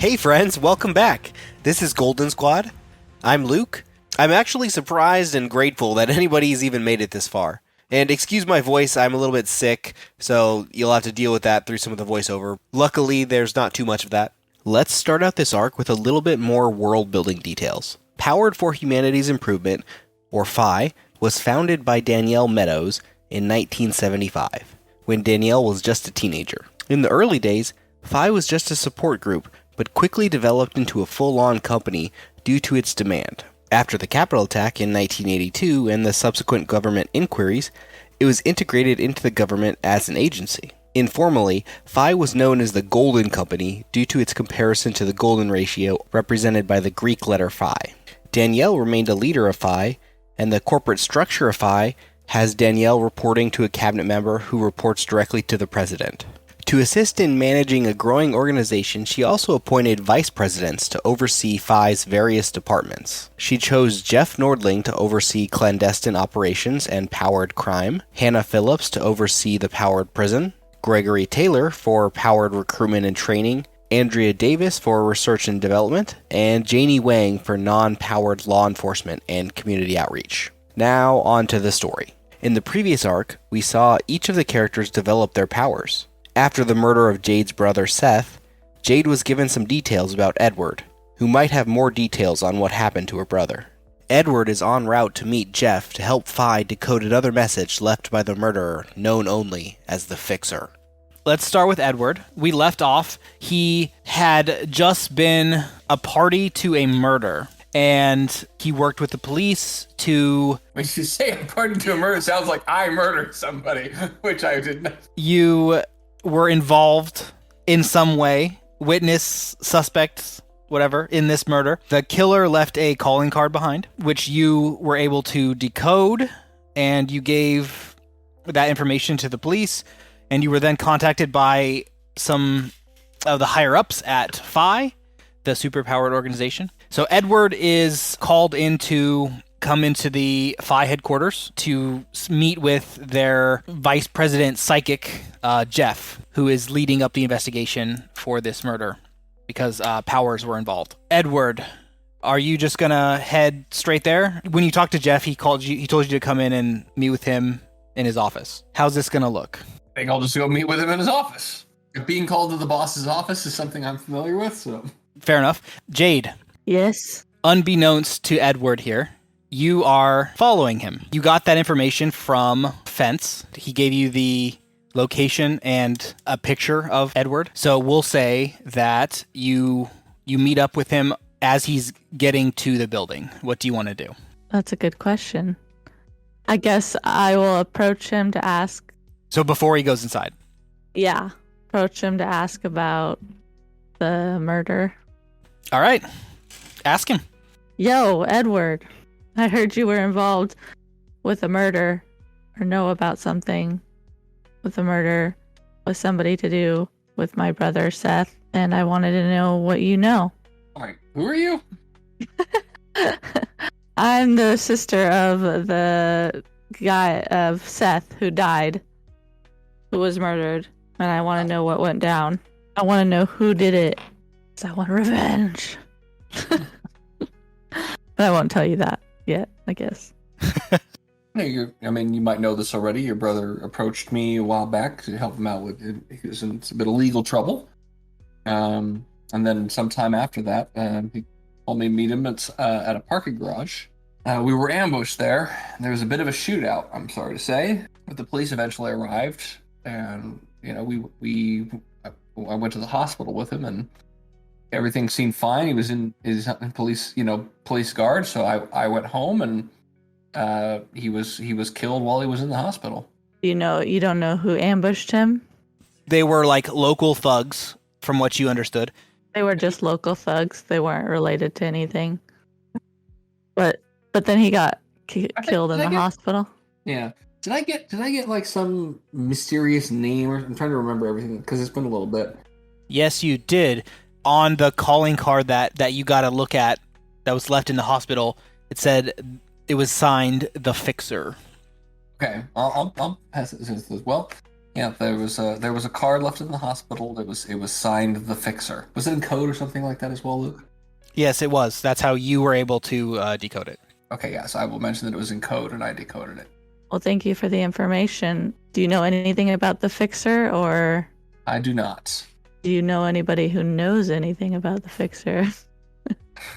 Hey friends, welcome back. This is Golden Squad. I'm Luke. I'm actually surprised and grateful that anybody's even made it this far. And excuse my voice, I'm a little bit sick, so you'll have to deal with that through some of the voiceover. Luckily, there's not too much of that. Let's start out this arc with a little bit more world-building details. Powered for Humanity's Improvement, or PHI, was founded by Danielle Meadows in 1975, when Danielle was just a teenager. In the early days, PHI was just a support group, but quickly developed into a full-on company due to its demand. After the Capitol attack in 1982 and the subsequent government inquiries, it was integrated into the government as an agency. Informally, PHI was known as the Golden Company due to its comparison to the golden ratio represented by the Greek letter phi. Danielle remained a leader of PHI, and the corporate structure of PHI has Danielle reporting to a cabinet member who reports directly to the president. To assist in managing a growing organization, she also appointed vice presidents to oversee PHI's various departments. She chose Jeff Nordling to oversee clandestine operations and powered crime, Hannah Phillips to oversee the powered prison, Gregory Taylor for powered recruitment and training, Andrea Davis for research and development, and Janie Wang for non-powered law enforcement and community outreach. Now on to the story. In the previous arc, we saw each of the characters develop their powers. After the murder of Jade's brother Seth, Jade was given some details about Edward, who might have more details on what happened to her brother. Edward is en route to meet Jeff to help PHI decode another message left by the murderer, known only as the Fixer. Let's start with Edward. We left off, he had just been a party to a murder, and he worked with the police to... When you say a party to a murder, it sounds like I murdered somebody, which I did not. You were involved in some way, witness, suspects, whatever, in this murder. The killer left a calling card behind, which you were able to decode, and you gave that information to the police, and you were then contacted by some of the higher-ups at PHI, the superpowered organization. So Edward is called in to come into the PHI headquarters to meet with their vice president psychic, Jeff, who is leading up the investigation for this murder because powers were involved. Edward, are you just gonna head straight there? When you talked to Jeff, he told you to come in and meet with him in his office. How's this gonna look? I think I'll just go meet with him in his office. Being called to the boss's office is something I'm familiar with, so... Fair enough. Jade. Yes? Unbeknownst to Edward here, you are following him. You got that information from Fence. He gave you the location and a picture of Edward. So we'll say that you meet up with him as he's getting to the building. What do you want to do? That's a good question. I guess I will approach him to ask. So before he goes inside? Yeah. Approach him to ask about the murder. All right. Ask him. Yo, Edward. I heard you were involved with a murder or know about something with a murder with somebody to do with my brother Seth, and I wanted to know what you know. All right, who are you? I'm the sister of the guy of Seth who died, who was murdered, and I want to know what went down. I want to know who did it, 'cause I want revenge. But I won't tell you that yet, I guess. You might know this already. Your brother approached me a while back to help him out with he was in a bit of legal trouble. And then sometime after that, he told me to meet him at a parking garage. We were ambushed there. There was a bit of a shootout, I'm sorry to say. But the police eventually arrived, and I went to the hospital with him, and everything seemed fine. He was in his police guard, so I went home, and he was killed while he was in the hospital. You don't know who ambushed him? They were like local thugs, from what you understood. They were just local thugs. They weren't related to anything. But then he got killed in the hospital. Yeah. Did I get like some mysterious name? I'm trying to remember everything because it's been a little bit. Yes, you did. On the calling card that you got to look at that was left in the hospital, it said it was signed the Fixer. Okay, I'll pass it as well. Yeah, there was a card left in the hospital. It was signed the Fixer. Was it in code or something like that as well, Luke? Yes, it was. That's how you were able to decode it. Okay, yeah. So I will mention that it was in code, and I decoded it. Well, thank you for the information. Do you know anything about the Fixer, or I do not. do you know anybody who knows anything about the Fixer?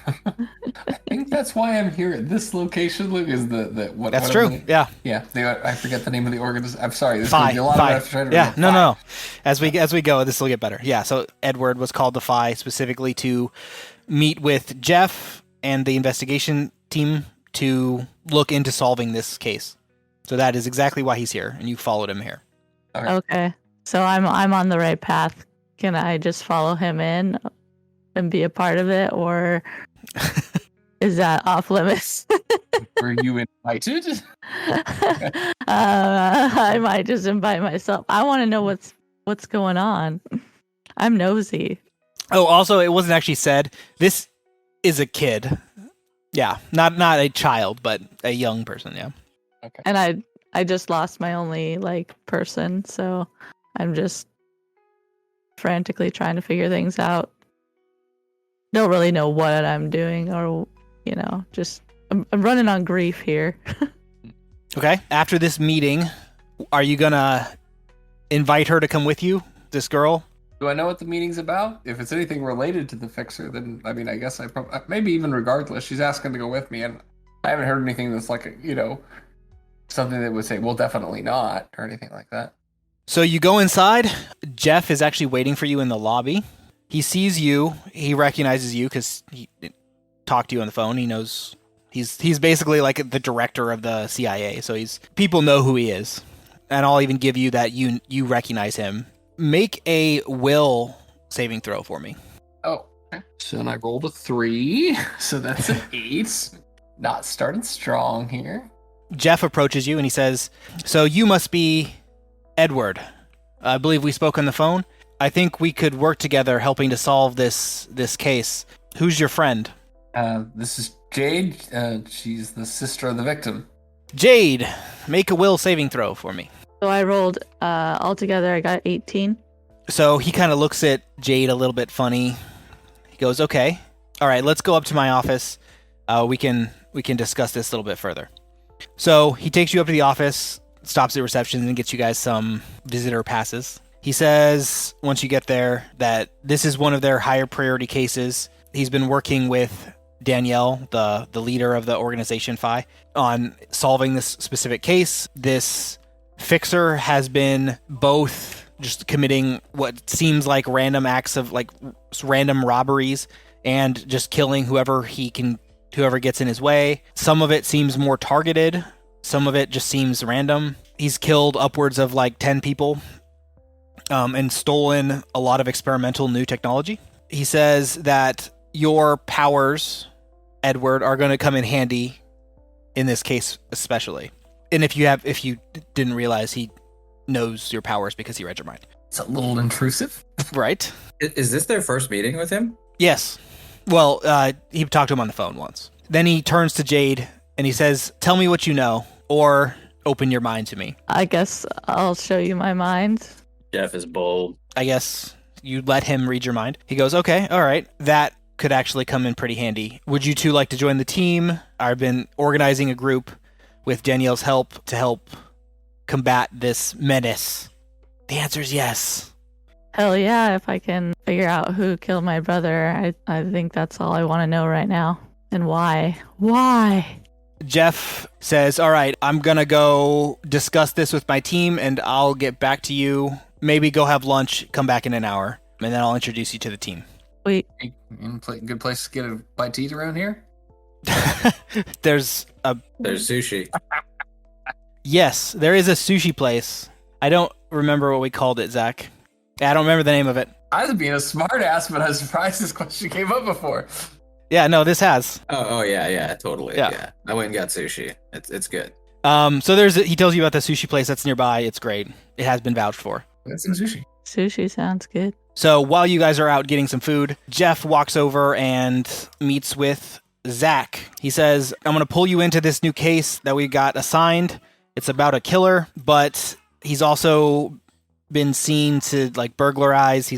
I think that's why I'm here at this location, Luke. Is what? That's true. Yeah. Yeah. I forget the name of the organization. I'm sorry. This is Phi. gonna be a lot Phi. of effort trying to Yeah. remember. No, Phi. no. As we go, this will get better. Yeah. So Edward was called the Phi specifically to meet with Jeff and the investigation team to look into solving this case. So that is exactly why he's here, and you followed him here. Okay, so I'm on the right path. Can I just follow him in and be a part of it, or is that off limits? Were you invited? I might just invite myself. I want to know what's going on. I'm nosy. Oh, also, it wasn't actually said. This is a kid. Yeah, not a child, but a young person. Yeah. Okay. And I just lost my only person, so I'm just frantically trying to figure things out. Don't really know what I'm doing, or just I'm running on grief here. Okay. After this meeting, are you gonna invite her to come with you? This girl? Do I know what the meeting's about? If it's anything related to the Fixer, then I mean, I guess I probably maybe even regardless, she's asking to go with me, and I haven't heard anything that's something that would say, well, definitely not, or anything like that. So you go inside. Jeff is actually waiting for you in the lobby. He sees you. He recognizes you because he talked to you on the phone. He knows he's basically like the director of the CIA. So people know who he is, and I'll even give you that you recognize him. Make a will saving throw for me. Oh, okay. So then I rolled a 3, so that's an 8. Not starting strong here. Jeff approaches you and he says, "So you must be Edward. I believe we spoke on the phone. I think we could work together helping to solve this case. Who's your friend?" This is Jade. She's the sister of the victim. Jade, make a will saving throw for me. So I rolled altogether. I got 18. So he kind of looks at Jade a little bit funny. He goes, "Okay, all right, let's go up to my office. We can discuss this a little bit further." So he takes you up to the office, stops at reception, and gets you guys some visitor passes. He says, once you get there, that this is one of their higher priority cases. He's been working with Danielle, the leader of the organization Phi, on solving this specific case. This Fixer has been both just committing what seems like random acts of random robberies and just killing whoever gets in his way. Some of it seems more targeted. Some of it just seems random. He's killed upwards of 10 people and stolen a lot of experimental new technology. He says that your powers, Edward, are going to come in handy in this case especially. And if you didn't realize, he knows your powers because he read your mind. It's a little intrusive. Right? Is this their first meeting with him? Yes. Well, he talked to him on the phone once. Then he turns to Jade and he says, "Tell me what you know, or open your mind to me." I guess I'll show you my mind. Jeff is bold. I guess you let him read your mind. He goes, "Okay, all right. That could actually come in pretty handy. Would you two like to join the team? I've been organizing a group with Danielle's help to help combat this menace." The answer is yes. Hell yeah, if I can figure out who killed my brother, I think that's all I want to know right now. And why? Why? Jeff says, "All right, I'm going to go discuss this with my team and I'll get back to you. Maybe go have lunch, come back in an hour, and then I'll introduce you to the team." Wait, Good place to get a bite to eat around here? There's sushi. Yes, there is a sushi place. I don't remember what we called it, Zach. I don't remember the name of it. I was being a smart ass, but I was surprised this question came up before. Yeah, no, this has. Oh yeah, totally. Yeah. Yeah. I went and got sushi. It's good. So he tells you about the sushi place that's nearby. It's great. It has been vouched for. That's some sushi. sushi sounds good. So while you guys are out getting some food, Jeff walks over and meets with Zach. He says, "I'm going to pull you into this new case that we got assigned. It's about a killer, but he's also been seen to like burglarize. He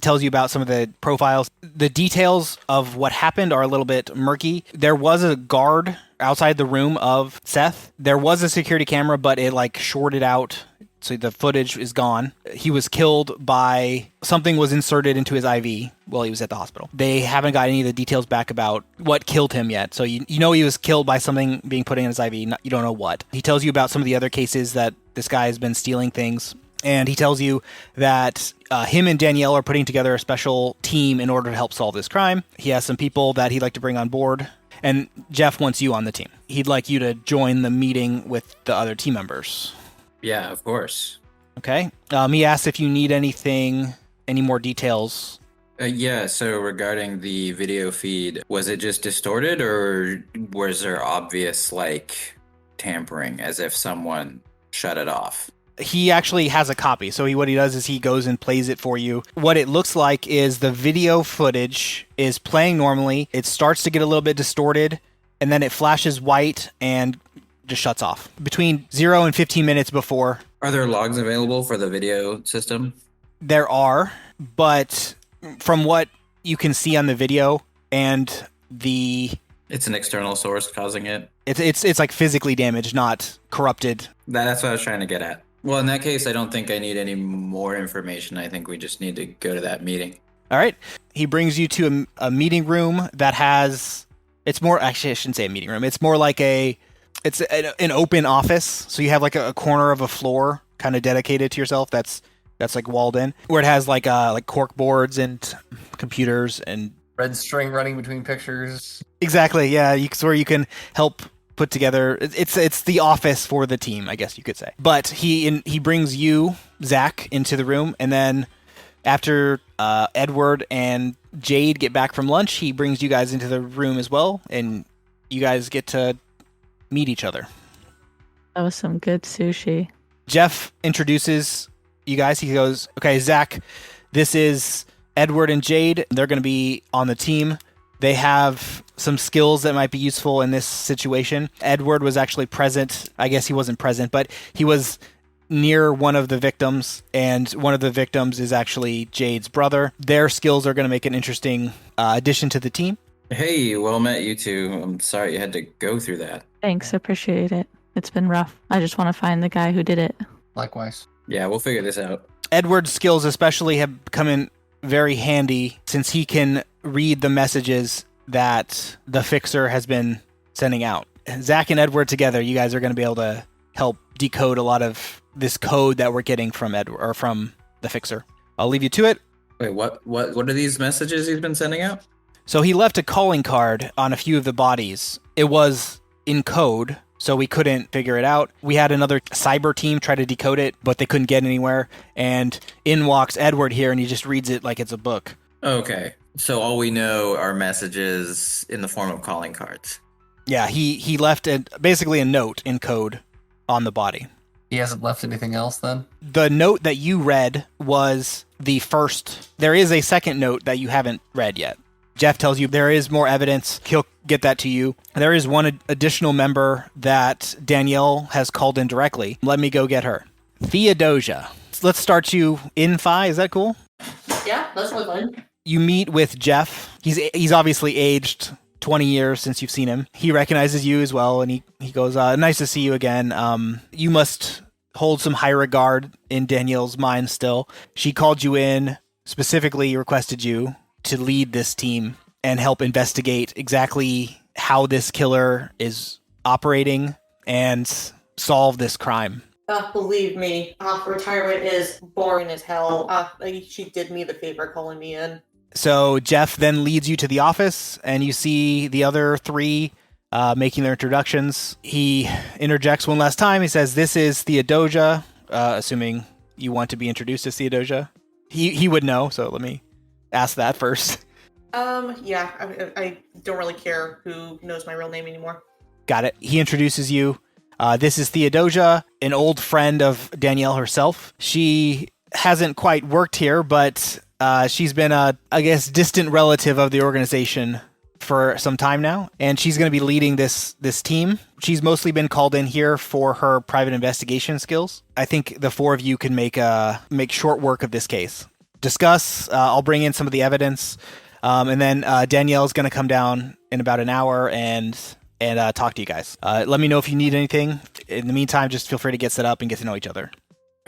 tells you about some of the profiles. The details of what happened are a little bit murky. There was a guard outside the room of Seth. There was a security camera, but it like shorted out. So the footage is gone. He was killed by something was inserted into his IV while he was at the hospital. They haven't got any of the details back about what killed him yet. So you know he was killed by something being put in his IV. You don't know what. He tells you about some of the other cases that this guy has been stealing things. And he tells you that him and Danielle are putting together a special team in order to help solve this crime. He has some people that he'd like to bring on board. And Jeff wants you on the team. He'd like you to join the meeting with the other team members. Yeah, of course. Okay. He asks if you need any more details. Yeah, so regarding the video feed, was it just distorted or was there obvious, like, tampering as if someone shut it off? He actually has a copy. So what he does is he goes and plays it for you. What it looks like is the video footage is playing normally. It starts to get a little bit distorted, and then it flashes white and just shuts off between 0 and 15 minutes before. Are there logs available for the video system? There are, but from what you can see on the video and it's an external source causing it. It's like physically damaged, not corrupted. That's what I was trying to get at. Well, in that case, I don't think I need any more information. I think we just need to go to that meeting. All right. He brings you to a meeting room that has. It's more. Actually, I shouldn't say a meeting room. It's more like It's an open office, so you have like a corner of a floor kind of dedicated to yourself. That's like walled in, where it has like cork boards and computers and Red string running between pictures. Exactly, yeah. Where you can help put together. It's the office for the team, I guess you could say. But he brings you, Zach, into the room, and then after Edward and Jade get back from lunch, he brings you guys into the room as well, and you guys get to meet each other. That was some good sushi. Jeff introduces you guys. He goes, okay, Zach, this is Edward and Jade. They're going to be on the team. They have some skills that might be useful in this situation. Edward was actually present. I guess he wasn't present, but he was near one of the victims, and one of the victims is actually Jade's brother. Their skills are going to make an interesting addition to the team. Hey, well met, you two. I'm sorry you had to go through that. Thanks, appreciate it. It's been rough. I just want to find the guy who did it. Likewise. Yeah, we'll figure this out. Edward's skills especially have come in very handy since he can read the messages that the Fixer has been sending out. Zach and Edward together, you guys are going to be able to help decode a lot of this code that we're getting from Edward or from the Fixer. I'll leave you to it. Wait, what are these messages he's been sending out? So he left a calling card on a few of the bodies. It was in code, so we couldn't figure it out. We had another cyber team try to decode it, but they couldn't get anywhere. And in walks Edward here, and he just reads it like it's a book. Okay. So all we know are messages in the form of calling cards. Yeah, he left basically a note in code on the body. He hasn't left anything else then? The note that you read was the first. There is a second note that you haven't read yet. Jeff tells you there is more evidence. He'll get that to you. There is one additional member that Danielle has called in directly. Let me go get her. Theodosia. Let's start you in Phi. Is that cool? Yeah, that's really fun. You meet with Jeff. He's obviously aged 20 years since you've seen him. He recognizes you as well, and he goes, nice to see you again. You must hold some high regard in Danielle's mind still. She called you in, specifically requested you to lead this team and help investigate exactly how this killer is operating and solve this crime. Believe me, retirement is boring as hell. She did me the favor calling me in. So Jeff then leads you to the office, and you see the other three making their introductions. He interjects one last time. He says, "This is Theodosia," assuming you want to be introduced as Theodosia. He would know, so let me ask that first. Yeah, I don't really care who knows my real name anymore. Got it. He introduces you. This is Theodosia, an old friend of Danielle herself. She hasn't quite worked here, but she's been a, I guess, distant relative of the organization for some time now, and she's going to be leading this team. She's mostly been called in here for her private investigation skills. I think the four of you can make short work of this case. Discuss. I'll bring in some of the evidence, and then Danielle's going to come down in about an hour and talk to you guys. Let me know if you need anything. In the meantime, just feel free to get set up and get to know each other.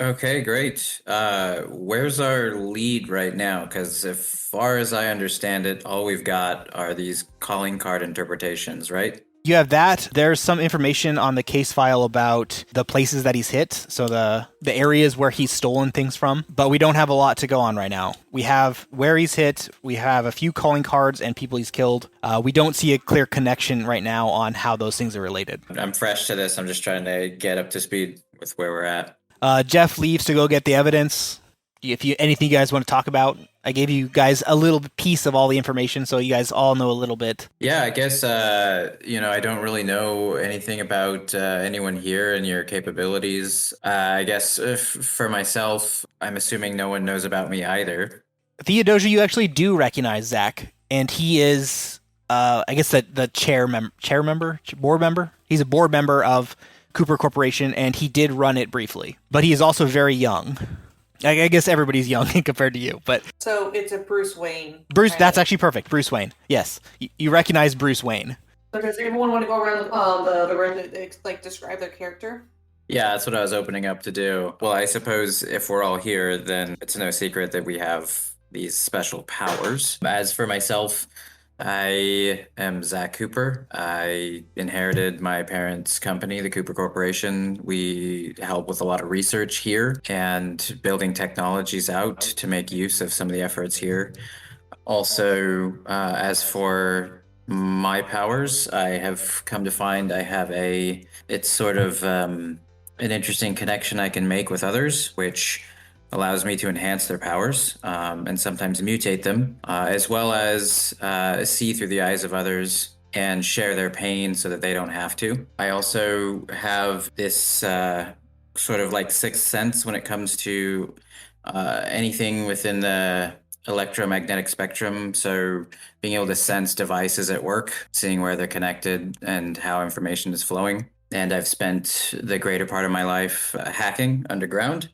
Okay, great. Where's our lead right now? Because as far as I understand it, all we've got are these calling card interpretations, right? You have that. There's some information on the case file about the places that he's hit, so the areas where he's stolen things from, but we don't have a lot to go on right now. We have where he's hit, we have a few calling cards and people he's killed. We don't see a clear connection right now on how those things are related. I'm fresh to this. I'm just trying to get up to speed with where we're at. Jeff leaves to go get the evidence. If anything you guys want to talk about, I gave you guys a little piece of all the information, so you guys all know a little bit. Yeah, I guess, I don't really know anything about anyone here and your capabilities. I guess for myself, I'm assuming no one knows about me either. Theodosia, you actually do recognize Zach, and he is, I guess, the board member? He's a board member of Cooper Corporation, and he did run it briefly. But he is also very young. I guess everybody's young compared to you, but So it's a Bruce Wayne. Bruce, right? that's actually perfect. Bruce Wayne. Yes. You recognize Bruce Wayne. So does everyone want to go around the room to describe their character? Yeah, that's what I was opening up to do. Well, I suppose if we're all here, then it's no secret that we have these special powers. As for myself, I am Zach Cooper. I inherited my parents' company, the Cooper Corporation. We help with a lot of research here and building technologies out to make use of some of the efforts here. Also, as for my powers, I have come to find I have it's sort of an interesting connection I can make with others, which allows me to enhance their powers and sometimes mutate them, as well as see through the eyes of others and share their pain so that they don't have to. I also have this sort of like sixth sense when it comes to anything within the electromagnetic spectrum. So being able to sense devices at work, seeing where they're connected and how information is flowing. And I've spent the greater part of my life hacking underground.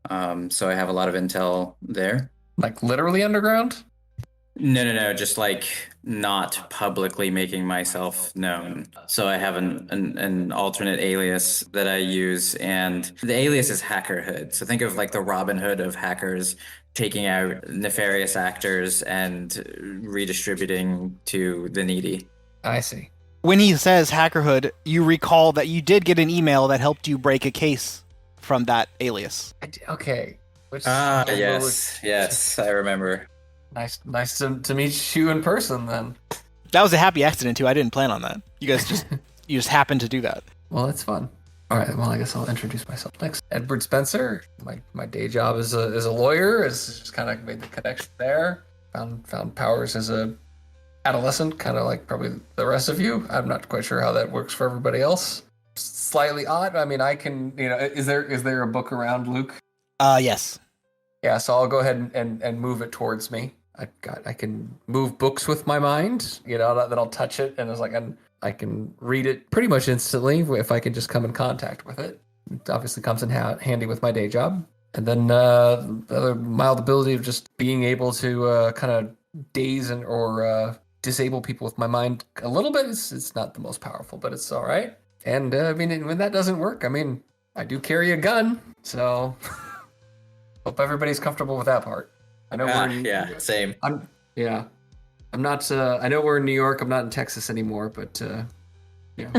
So I have a lot of intel there. Like literally underground? No, just like not publicly making myself known. So I have an alternate alias that I use, and the alias is Hacker Hood. So think of like the Robin Hood of hackers, taking out nefarious actors and redistributing to the needy. I see. When he says Hackerhood, you recall that you did get an email that helped you break a case from that alias. Okay. Yes, I remember. Nice to meet you in person then. That was a happy accident too. I didn't plan on that. You guys just happened to do that. Well, that's fun. All right. Well, I guess I'll introduce myself next. Edward Spencer. My day job is a lawyer. Is just kind of made the connection there. Found powers as a adolescent, kind of like probably the rest of you. I'm not quite sure how that works for everybody else. Slightly odd. I mean, I can. Is there a book around, Luke? Yes. Yeah. So I'll go ahead and move it towards me. I can move books with my mind. Then I'll touch it, and it's like I can read it pretty much instantly if I can just come in contact with it. It obviously comes in handy with my day job. And then the other mild ability of just being able to kind of daze or disable people with my mind a little bit. It's not the most powerful, but it's all right. And when that doesn't work, I do carry a gun, so hope everybody's comfortable with that part. I know same. I'm not. I know we're in New York. I'm not in Texas anymore, but yeah.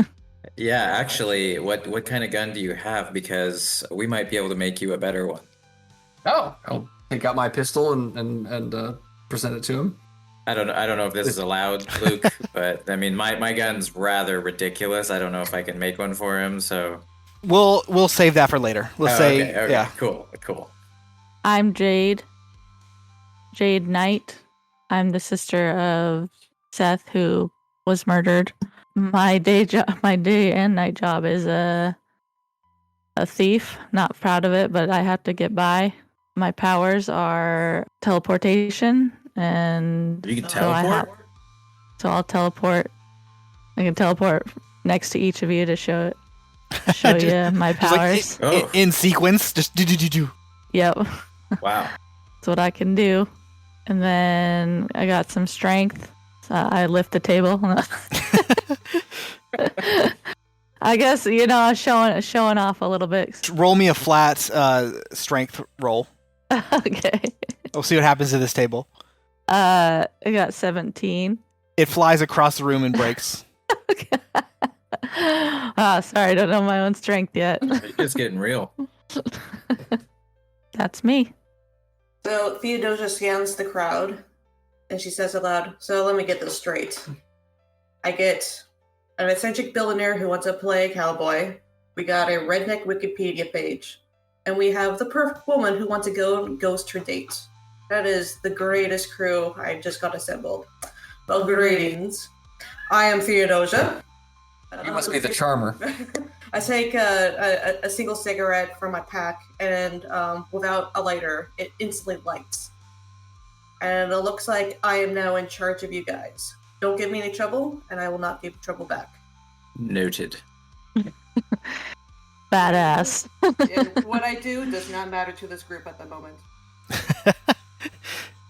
Yeah, actually, what kind of gun do you have? Because we might be able to make you a better one. Oh, I'll take out my pistol and present it to him. I don't know if this is allowed, Luke, but my gun's rather ridiculous. I don't know if I can make one for him. So we'll save that for later. Okay, yeah. Cool. I'm Jade Knight. I'm the sister of Seth, who was murdered. My day and night job is a thief. Not proud of it, but I have to get by. My powers are teleportation, and You can teleport? So I'll teleport. I can teleport next to each of you to show you my Just like powers. Oh. in sequence, just do. Yep. Wow. That's what I can do. And then I got some strength. So I lift the table. I guess, showing off a little bit. Roll me a flat strength roll. Okay. We'll see what happens to this table. I got 17. It flies across the room and breaks. Sorry, I don't know my own strength yet. It's just getting real. That's me. So Theodosia scans the crowd, and she says aloud, "So let me get this straight. I get an eccentric billionaire who wants to play cowboy. We got a redneck Wikipedia page. And we have the perfect woman who wants to go and ghost her date. That is the greatest crew I just got assembled. Well, greetings. I am Theodosia. You must be the charmer. I take a single cigarette from my pack, and without a lighter, it instantly lights. And it looks like I am now in charge of you guys. Don't give me any trouble, and I will not give trouble back. Noted. Badass. And what I do does not matter to this group at the moment.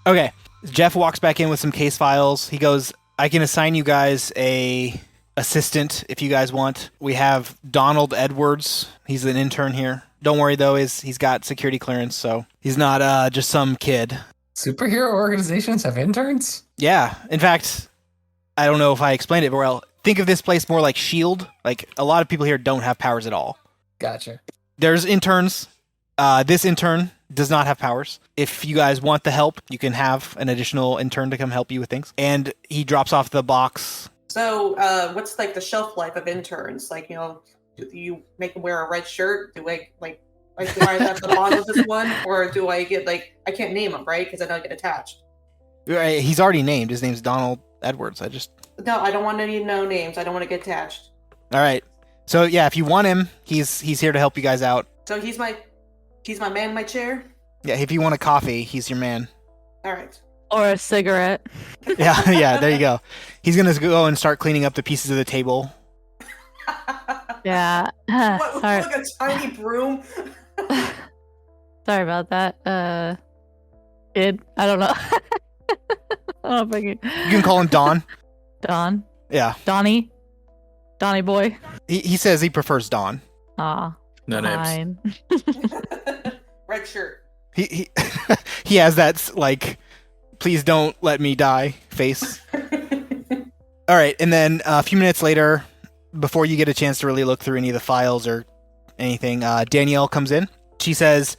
Okay. Jeff walks back in with some case files. He goes, I can assign you guys a assistant if you guys want. We have Donald Edwards. He's an intern here. Don't worry though, he's got security clearance, so he's not just some kid. Superhero organizations have interns? Yeah. In fact, I don't know if I explained it well. Think of this place more like S.H.I.E.L.D. Like, a lot of people here don't have powers at all. Gotcha. There's interns. This intern does not have powers. If you guys want the help, you can have an additional intern to come help you with things. And he drops off the box. So, what's like the shelf life of interns? Like, do you make them wear a red shirt? Do I do I have the bottom of this one, or do I get I can't name them, right? Because I don't get attached. He's already named. His name's Donald Edwards. No, I don't want any no names. I don't want to get attached. All right. So yeah, if you want him, he's here to help you guys out. So he's my man in my chair. Yeah, if you want a coffee, he's your man. All right. Or a cigarette. Yeah, there you go. He's gonna go and start cleaning up the pieces of the table. Yeah. What, Sorry. look, a tiny broom. Sorry about that. Kid. I don't know. I don't know if I can. You can call him Don. Don. Yeah. Donnie boy. He says he prefers Don. Aw. No names. Fine. Red shirt. He he has that please don't let me die face. All right, and then a few minutes later, before you get a chance to really look through any of the files or anything, Danielle comes in. She says,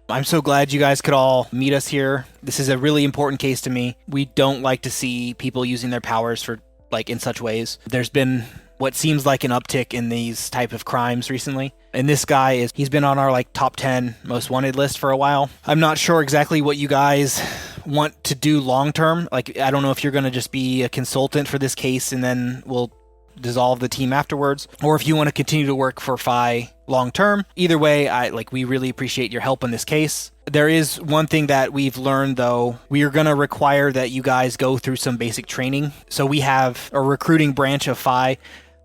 I'm so glad you guys could all meet us here. This is a really important case to me. We don't like to see people using their powers for in such ways. There's been what seems like an uptick in these type of crimes recently. And this guy he's been on our top 10 most wanted list for a while. I'm not sure exactly what you guys want to do long term. I don't know if you're going to just be a consultant for this case and then we'll dissolve the team afterwards, or if you want to continue to work for Phi long term. Either way, we really appreciate your help in this case. There is one thing that we've learned though. We are going to require that you guys go through some basic training. So we have a recruiting branch of Phi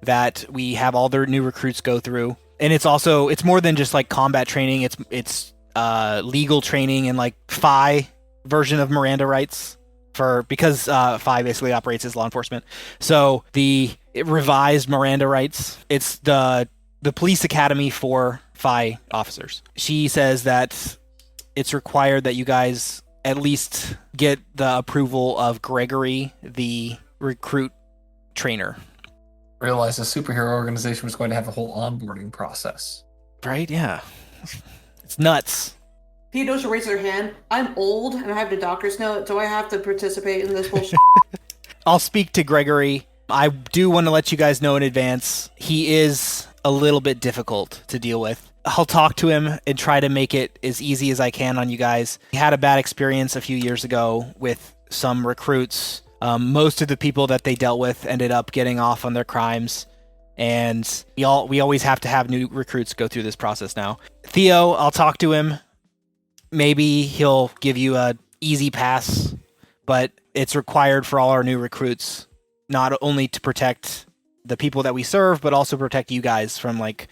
that we have all their new recruits go through. And it's more than just combat training. It's legal training and Phi version of Miranda rights because Phi basically operates as law enforcement. So the revised Miranda rights, it's the police academy for Phi officers. She says that it's required that you guys at least get the approval of Gregory, the recruit trainer. Realized a superhero organization was going to have a whole onboarding process. Right? Yeah. It's nuts. Theodosia raises her hand. I'm old and I have the doctor's note. Do I have to participate in this bullshit? I'll speak to Gregory. I do want to let you guys know in advance, he is a little bit difficult to deal with. I'll talk to him and try to make it as easy as I can on you guys. He had a bad experience a few years ago with some recruits. Most of the people that they dealt with ended up getting off on their crimes. And we always have to have new recruits go through this process now. Theo, I'll talk to him. Maybe he'll give you a easy pass, but it's required for all our new recruits not only to protect the people that we serve, but also protect you guys from like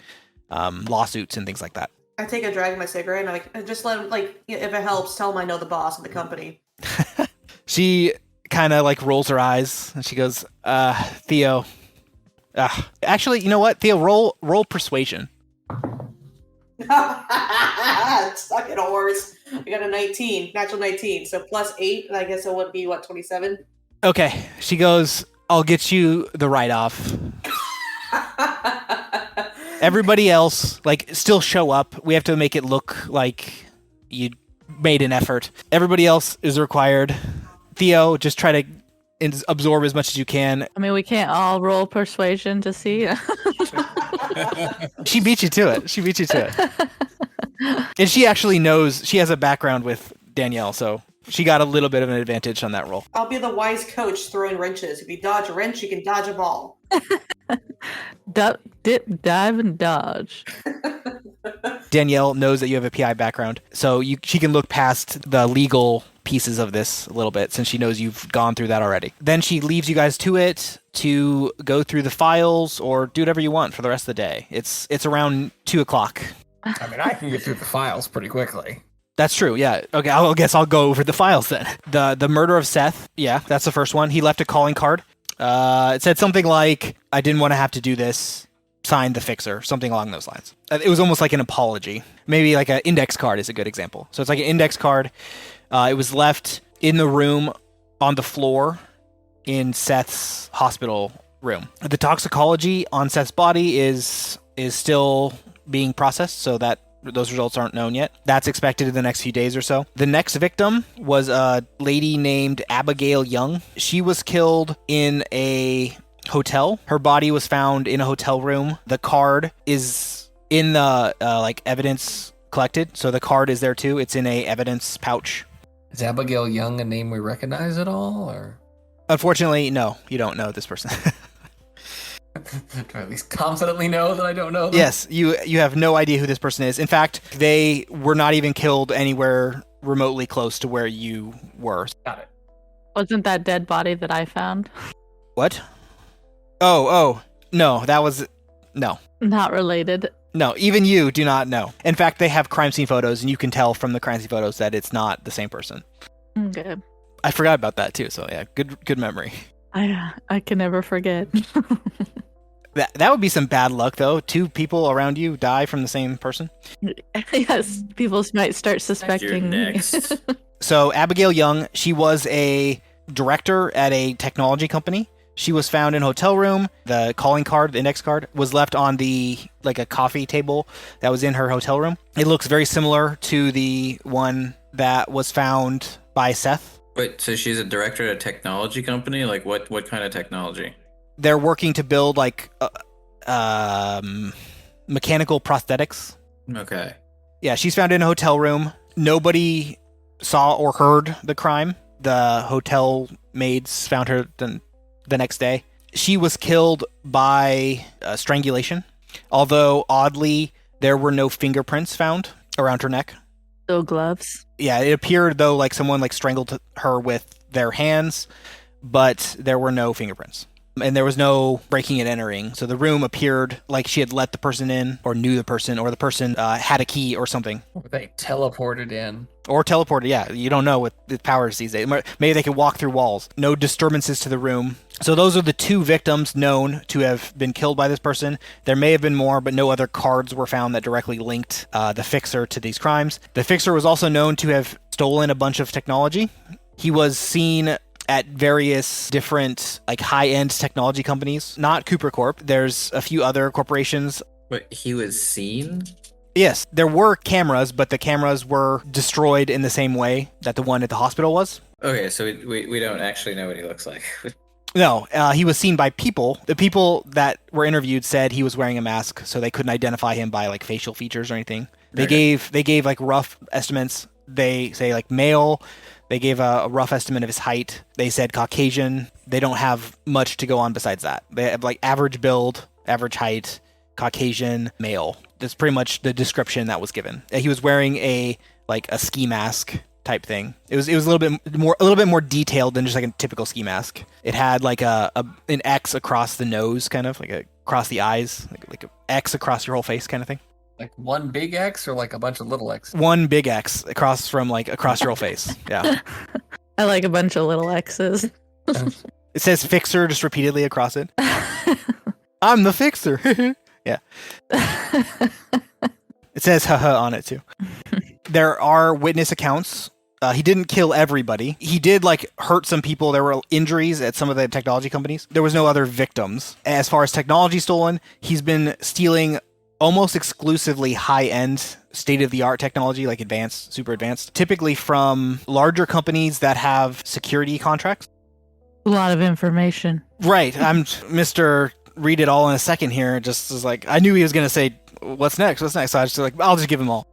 lawsuits and things like that. I take a drag of my cigarette and I just let him, like, if it helps, tell him I know the boss of the company. She kind of like rolls her eyes and she goes, Theo. Actually, you know what? Theo, roll persuasion. Stuck in a horse. I got a 19, natural 19. So plus 8, and I guess it would be, 27? Okay. She goes, I'll get you the write-off. Everybody else, like, still show up. We have to make it look like you made an effort. Everybody else is required. Theo, just try to absorb as much as you can. I mean, we can't all roll persuasion to see. She beat you to it. And she actually knows, she has a background with Danielle, so she got a little bit of an advantage on that roll. I'll be the wise coach throwing wrenches. If you dodge a wrench, you can dodge a ball. Dip, dive, and dodge. Danielle knows that you have a PI background, so she can look past the legal pieces of this a little bit since she knows you've gone through that already. Then she leaves you guys to it to go through the files or do whatever you want for the rest of the day. It's around 2:00. I mean, I can get through the files pretty quickly. That's true, yeah. Okay, I guess I'll go over the files then. The murder of Seth, yeah, that's the first one. He left a calling card. It said something like, I didn't want to have to do this, signed the fixer, something along those lines. It was almost like an apology. Maybe like an index card is a good example. So it's like an index card. It was left in the room on the floor in Seth's hospital room. The toxicology on Seth's body is still being processed, so that those results aren't known yet. That's expected in the next few days or so. The next victim was a lady named Abigail Young. She was killed in a hotel. Her body was found in a hotel room. The card is in the like evidence collected, so the card is there too. It's in a evidence pouch. Is Abigail Young a name we recognize at all, or? Unfortunately, no, you don't know this person. Do I at least confidently know that I don't know them? Yes, you have no idea who this person is. In fact, they were not even killed anywhere remotely close to where you were. Got it. Wasn't that dead body that I found? What? Oh, no, that was... No. Not related. No, even you do not know. In fact, they have crime scene photos, and you can tell from the crime scene photos that it's not the same person. Okay. I forgot about that, too, so yeah, good memory. I can never forget. That would be some bad luck, though. 2 people around you die from the same person. Yes, people might start suspecting You're me. next. So Abigail Young, she was a director at a technology company. She was found in a hotel room. The calling card, the index card, was left on a coffee table that was in her hotel room. It looks very similar to the one that was found by Seth. Wait, so she's a director at a technology company? Like what kind of technology? They're working to build mechanical prosthetics. Okay. Yeah, she's found in a hotel room. Nobody saw or heard the crime. The hotel maids found her the next day. She was killed by strangulation, although oddly, there were no fingerprints found around her neck. Still gloves. Yeah, it appeared though like someone like strangled her with their hands, but there were no fingerprints. And there was no breaking and entering. So the room appeared like she had let the person in or knew the person or the person had a key or something. Or they teleported in. Or teleported, yeah. You don't know with the powers these days. Maybe they can walk through walls. No disturbances to the room. So those are the 2 victims known to have been killed by this person. There may have been more, but no other cards were found that directly linked the Fixer to these crimes. The Fixer was also known to have stolen a bunch of technology. He was seen at various different like high-end technology companies, not Cooper Corp. There's a few other corporations. But he was seen? Yes, there were cameras, but the cameras were destroyed in the same way that the one at the hospital was. Okay, so we don't actually know what he looks like. No, he was seen by people. The people that were interviewed said he was wearing a mask, so they couldn't identify him by like facial features or anything. They gave like rough estimates. They say like male. They gave a rough estimate of his height. They said Caucasian. They don't have much to go on besides that. They have like average build, average height, Caucasian, male. That's pretty much the description that was given. He was wearing a ski mask type thing. It was a little bit more detailed than just like a typical ski mask. It had like an X across the nose, kind of like across the eyes, like an X across your whole face, kind of thing. Like one big X or like a bunch of little X? One big X across your whole face. Yeah. I like a bunch of little X's. It says Fixer just repeatedly across it. I'm the Fixer. Yeah. It says haha on it too. There are witness accounts. He didn't kill everybody. He did hurt some people. There were injuries at some of the technology companies. There was no other victims. As far as technology stolen, he's been stealing almost exclusively high-end, state-of-the-art technology, like advanced, super advanced, typically from larger companies that have security contracts. A lot of information. Right. I'm Mr. Read it all in a second here. Just was like, I knew he was going to say, what's next? So I just I'll just give him all.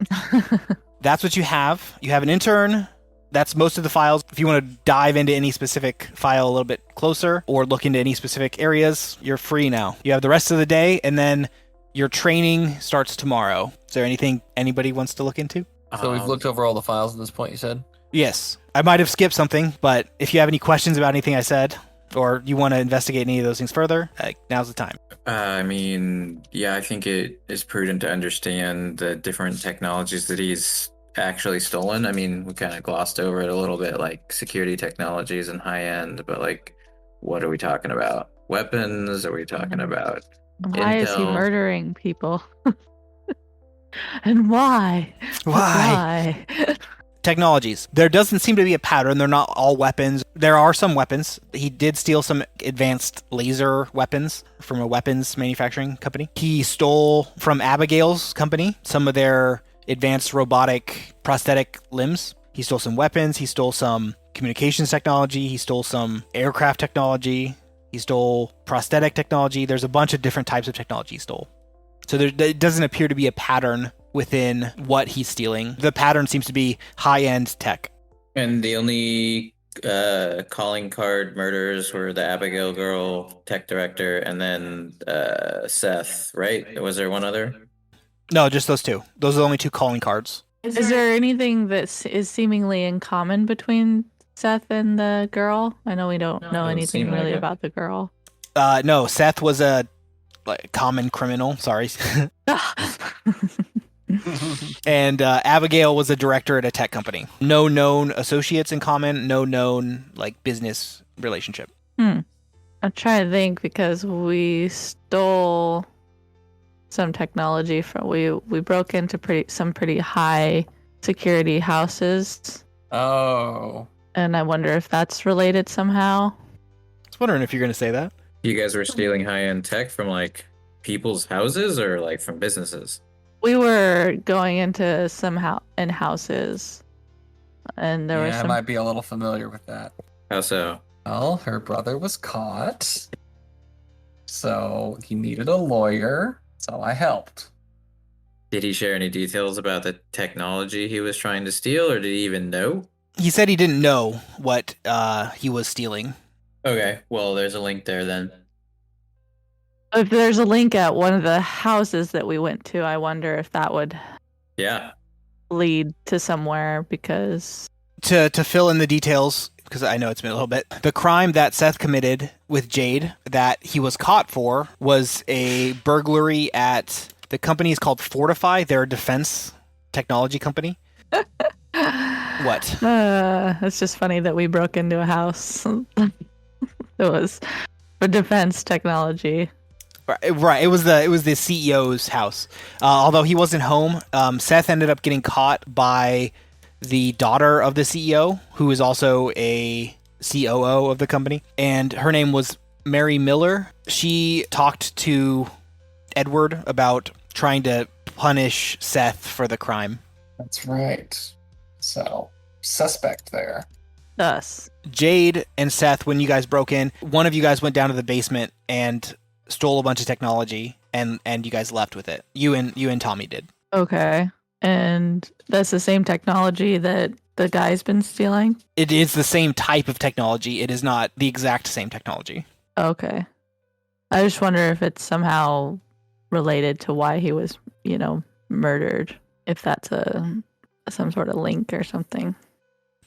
That's what you have. You have an intern. That's most of the files. If you want to dive into any specific file a little bit closer or look into any specific areas, you're free now. You have the rest of the day, and then your training starts tomorrow. Is there anything anybody wants to look into? So we've looked over all the files at this point, you said? Yes. I might have skipped something, but if you have any questions about anything I said, or you want to investigate any of those things further, now's the time. I mean, yeah, I think it is prudent to understand the different technologies that he's actually stolen. I mean, we kind of glossed over it a little bit, like security technologies and high end, but what are we talking about? Weapons? Are we talking about Why is he intel? murdering people? And why? Why? Technologies. There doesn't seem to be a pattern. They're not all weapons. There are some weapons. He did steal some advanced laser weapons from a weapons manufacturing company. He stole from Abigail's company some of their advanced robotic prosthetic limbs. He stole some weapons. He stole some communications technology. He stole some aircraft technology. He stole prosthetic technology. There's a bunch of different types of technology he stole. So there doesn't appear to be a pattern within what he's stealing. The pattern seems to be high-end tech. And the only calling card murders were the Abigail girl, tech director, and then Seth, right? Was there one other? No, just those two. Those are the only two calling cards. Is there anything that is seemingly in common between Seth and the girl? I know we don't know doesn't anything seem like really it. about the girl. No, Seth was a common criminal. Sorry. And Abigail was a director at a tech company. No known associates in common. No known business relationship. I'm trying to think because we stole some technology from we broke into some pretty high security houses, Oh. and I wonder if that's related somehow. I was wondering if you're going to say that. You guys were stealing high-end tech from people's houses or from businesses? We were going into some in houses, and there Yeah, was I some. might be a little familiar with that. How so? Well, her brother was caught. So he needed a lawyer. So I helped. Did he share any details about the technology he was trying to steal, or did he even know? He said he didn't know what he was stealing. Okay, well, there's a link there then. If there's a link at one of the houses that we went to, I wonder if that would Yeah. lead to somewhere because To fill in the details, because I know it's been a little bit, the crime that Seth committed with Jade that he was caught for was a burglary at the company is called Fortify. They're a defense technology company. What? It's just funny that we broke into a house. It was for defense technology. Right. It was the CEO's house. Although he wasn't home, Seth ended up getting caught by the daughter of the CEO, who is also a COO of the company, and her name was Mary Miller. She talked to Edward about trying to punish Seth for the crime. That's right. So, suspect there. Us. Jade and Seth, when you guys broke in, one of you guys went down to the basement and stole a bunch of technology, and you guys left with it. You and Tommy did. Okay. And that's the same technology that the guy's been stealing? It is the same type of technology. It is not the exact same technology. Okay. I just wonder if it's somehow related to why he was, murdered. If that's some sort of link or something.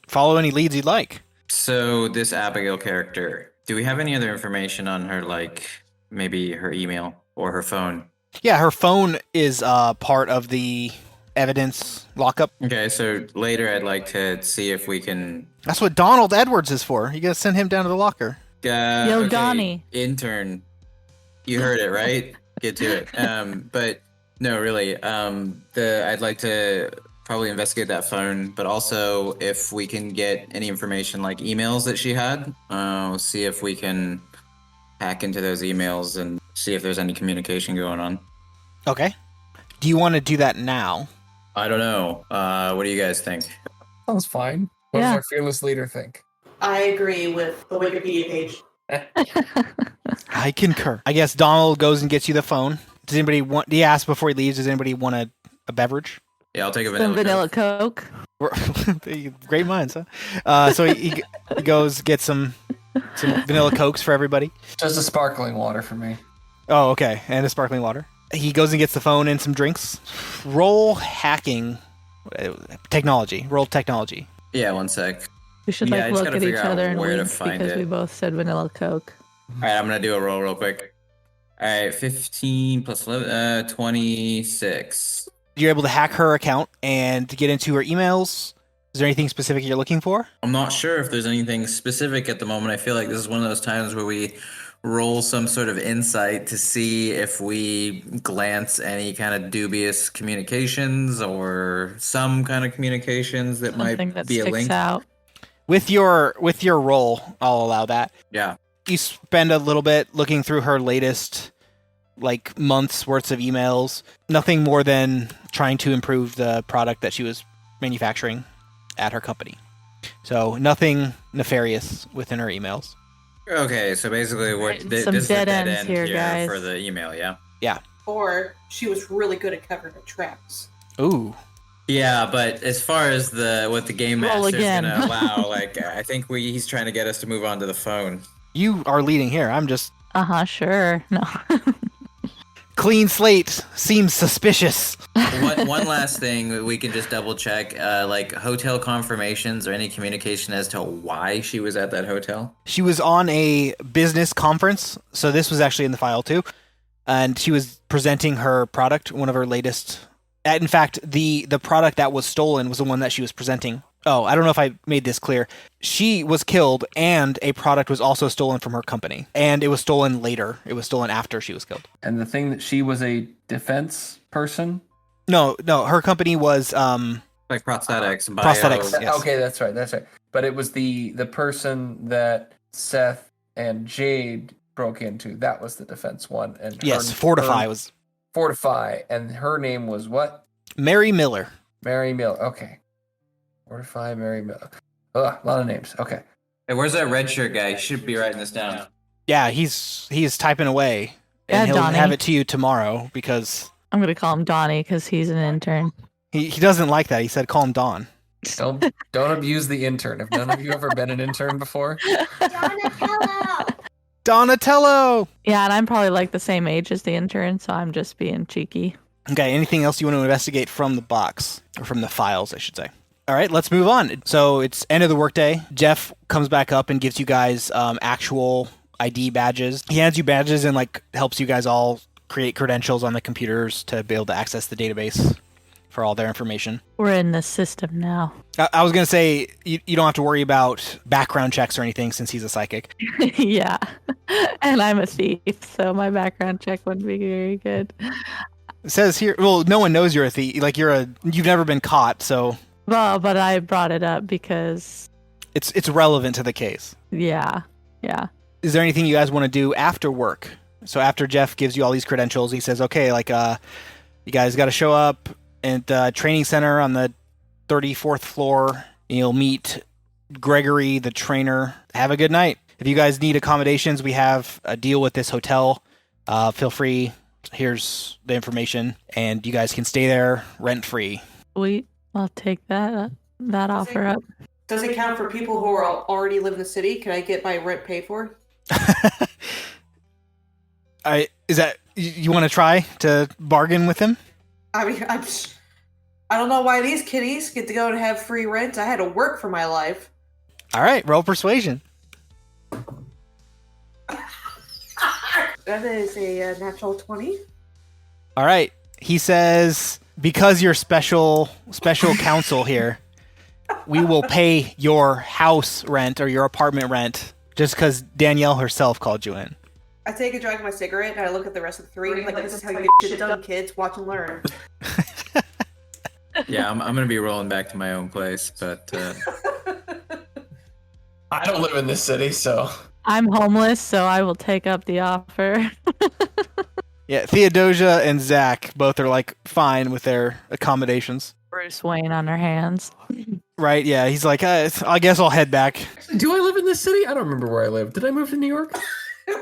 follow any leads you'd like. So this Abigail character, do we have any other information on her, like maybe her email or her phone? Yeah, her phone is part of the evidence lockup. Okay, so later I'd like to see if we can. That's what Donald Edwards is for. You gotta send him down to the locker. Yo, Okay, Donnie. intern. You heard it, right? Get to it. But no, really. I'd like to probably investigate that phone, but also if we can get any information like emails that she had, see if we can hack into those emails and see if there's any communication going on. Okay. Do you want to do that now? I don't know. What do you guys think? Sounds fine. What does our fearless leader think? I agree with the Wikipedia page. I concur. I guess Donald goes and gets you the phone. Does anybody want? He asks before he leaves. Does anybody want a beverage? Yeah, I'll take a Some vanilla. vanilla Coke. Great minds, huh? So he goes get some vanilla Cokes for everybody. Just a sparkling water for me. Oh, okay, and a sparkling water. He goes and gets the phone and some drinks. Roll hacking technology. Roll technology. Yeah, one sec. We should Yeah, I just look gotta at each figure out other and where to wink find because it. we both said vanilla Coke. All right, I'm gonna do a roll real quick. All right, 15 plus 11, 26. You're able to hack her account and get into her emails. Is there anything specific you're looking for? I'm not sure if there's anything specific at the moment. I feel like this is one of those times where we roll some sort of insight to see if we glance any kind of dubious communications or some kind of communications that Something might that be a sticks link. out. With your roll, I'll allow that. Yeah. You spend a little bit looking through her latest months worth of emails. Nothing more than trying to improve the product that she was manufacturing at her company. So nothing nefarious within her emails. Okay, so basically, Right, this some is the dead dead ends end here, here guys. for the email, yeah? Or she was really good at covering her tracks. Ooh. Yeah, but as far as what the game Roll master's again. gonna allow, I think he's trying to get us to move on to the phone. You are leading here. I'm just Sure. No. clean slate. Seems suspicious. One last thing we can just double check, hotel confirmations or any communication as to why she was at that hotel. She was on a business conference, so this was actually in the file too. And she was presenting her product, one of her latest. In fact, the product that was stolen was the one that she was presenting. Oh, I don't know if I made this clear. She was killed, and a product was also stolen from her company. And it was stolen later. It was stolen after she was killed. And the thing that she was a defense person? No, her company was Like prosthetics. Prosthetics, yes. Okay, that's right. But it was the person that Seth and Jade broke into. That was the defense one. And yes, Fortify her- was Fortify, and her name was what? Mary Miller. Mary Miller. Okay. Fortify Mary Miller. Ugh, a lot of names. Okay. Hey, where's that red shirt guy? He should be writing this down. Yeah, he's typing away, Yeah, and he'll Donnie. have it to you tomorrow because I'm gonna call him Donnie because he's an intern. he doesn't like that. He said call him Don. Don't abuse the intern. Have none of you ever been an intern before? Donatello. Yeah, and I'm probably the same age as the intern, so I'm just being cheeky. Okay, anything else you want to investigate from the box or from the files, I should say. All right, let's move on. So it's end of the workday. Jeff comes back up and gives you guys actual ID badges. He hands you badges and helps you guys all create credentials on the computers to be able to access the database for all their information. We're in the system now. I was going to say, you don't have to worry about background checks or anything since he's a psychic. Yeah, and I'm a thief, so my background check wouldn't be very good. It says here, well, no one knows you're a thief. You've never been caught, so Well, but I brought it up because, it's relevant to the case. yeah. Is there anything you guys want to do after work? So after Jeff gives you all these credentials, he says, okay, you guys got to show up at the training center on the 34th floor. You'll meet Gregory, the trainer. Have a good night. If you guys need accommodations, we have a deal with this hotel. Feel free. Here's the information, and you guys can stay there rent-free. Sweet. I'll take that offer up. Does it count for people who already live in the city? Can I get my rent paid for? You want to try to bargain with him? I mean, I don't know why these kitties get to go and have free rent. I had to work for my life. All right, roll persuasion. That is a natural 20. All right. He says, because you're special counsel here, we will pay your house rent or your apartment rent just because Danielle herself called you in. I take a drag of my cigarette and I look at the rest of the three. Like, this is how you get shit done, kids. Watch and learn. Yeah, I'm gonna be rolling back to my own place, but I don't live in this city, so I'm homeless, so I will take up the offer. Yeah, Theodosia and Zach both are like fine with their accommodations. Bruce Wayne on her hands. Right, yeah. He's like, I guess I'll head back. do I live in this city? I don't remember where I live. Did I move to New York?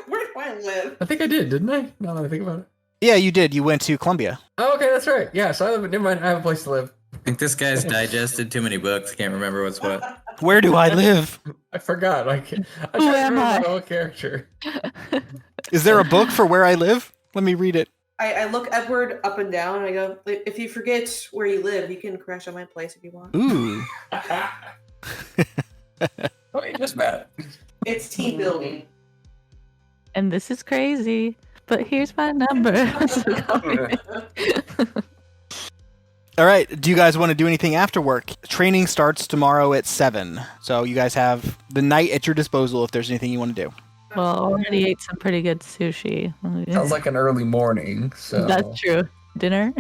Where do I live? I think I did, didn't I? Now that I think about it. Yeah, you did. You went to Columbia. Oh, okay, that's right. Yeah, so I live. Never mind. I have a place to live. I think this guy's digested too many books. Can't remember what's what. Where do I live? I forgot. I tried Who to am remember I? my whole character. Is there a book for where I live? Let me read it. I look Edward up and down and I go, if you forget where you live, you can crash at my place if you want. Ooh. Oh, you just met. It's team building. And this is crazy, but here's my number. All right. Do you guys want to do anything after work? Training starts tomorrow at 7. So you guys have the night at your disposal if there's anything you want to do. Well, already ate some pretty good sushi. Sounds like an early morning. So That's true. Dinner?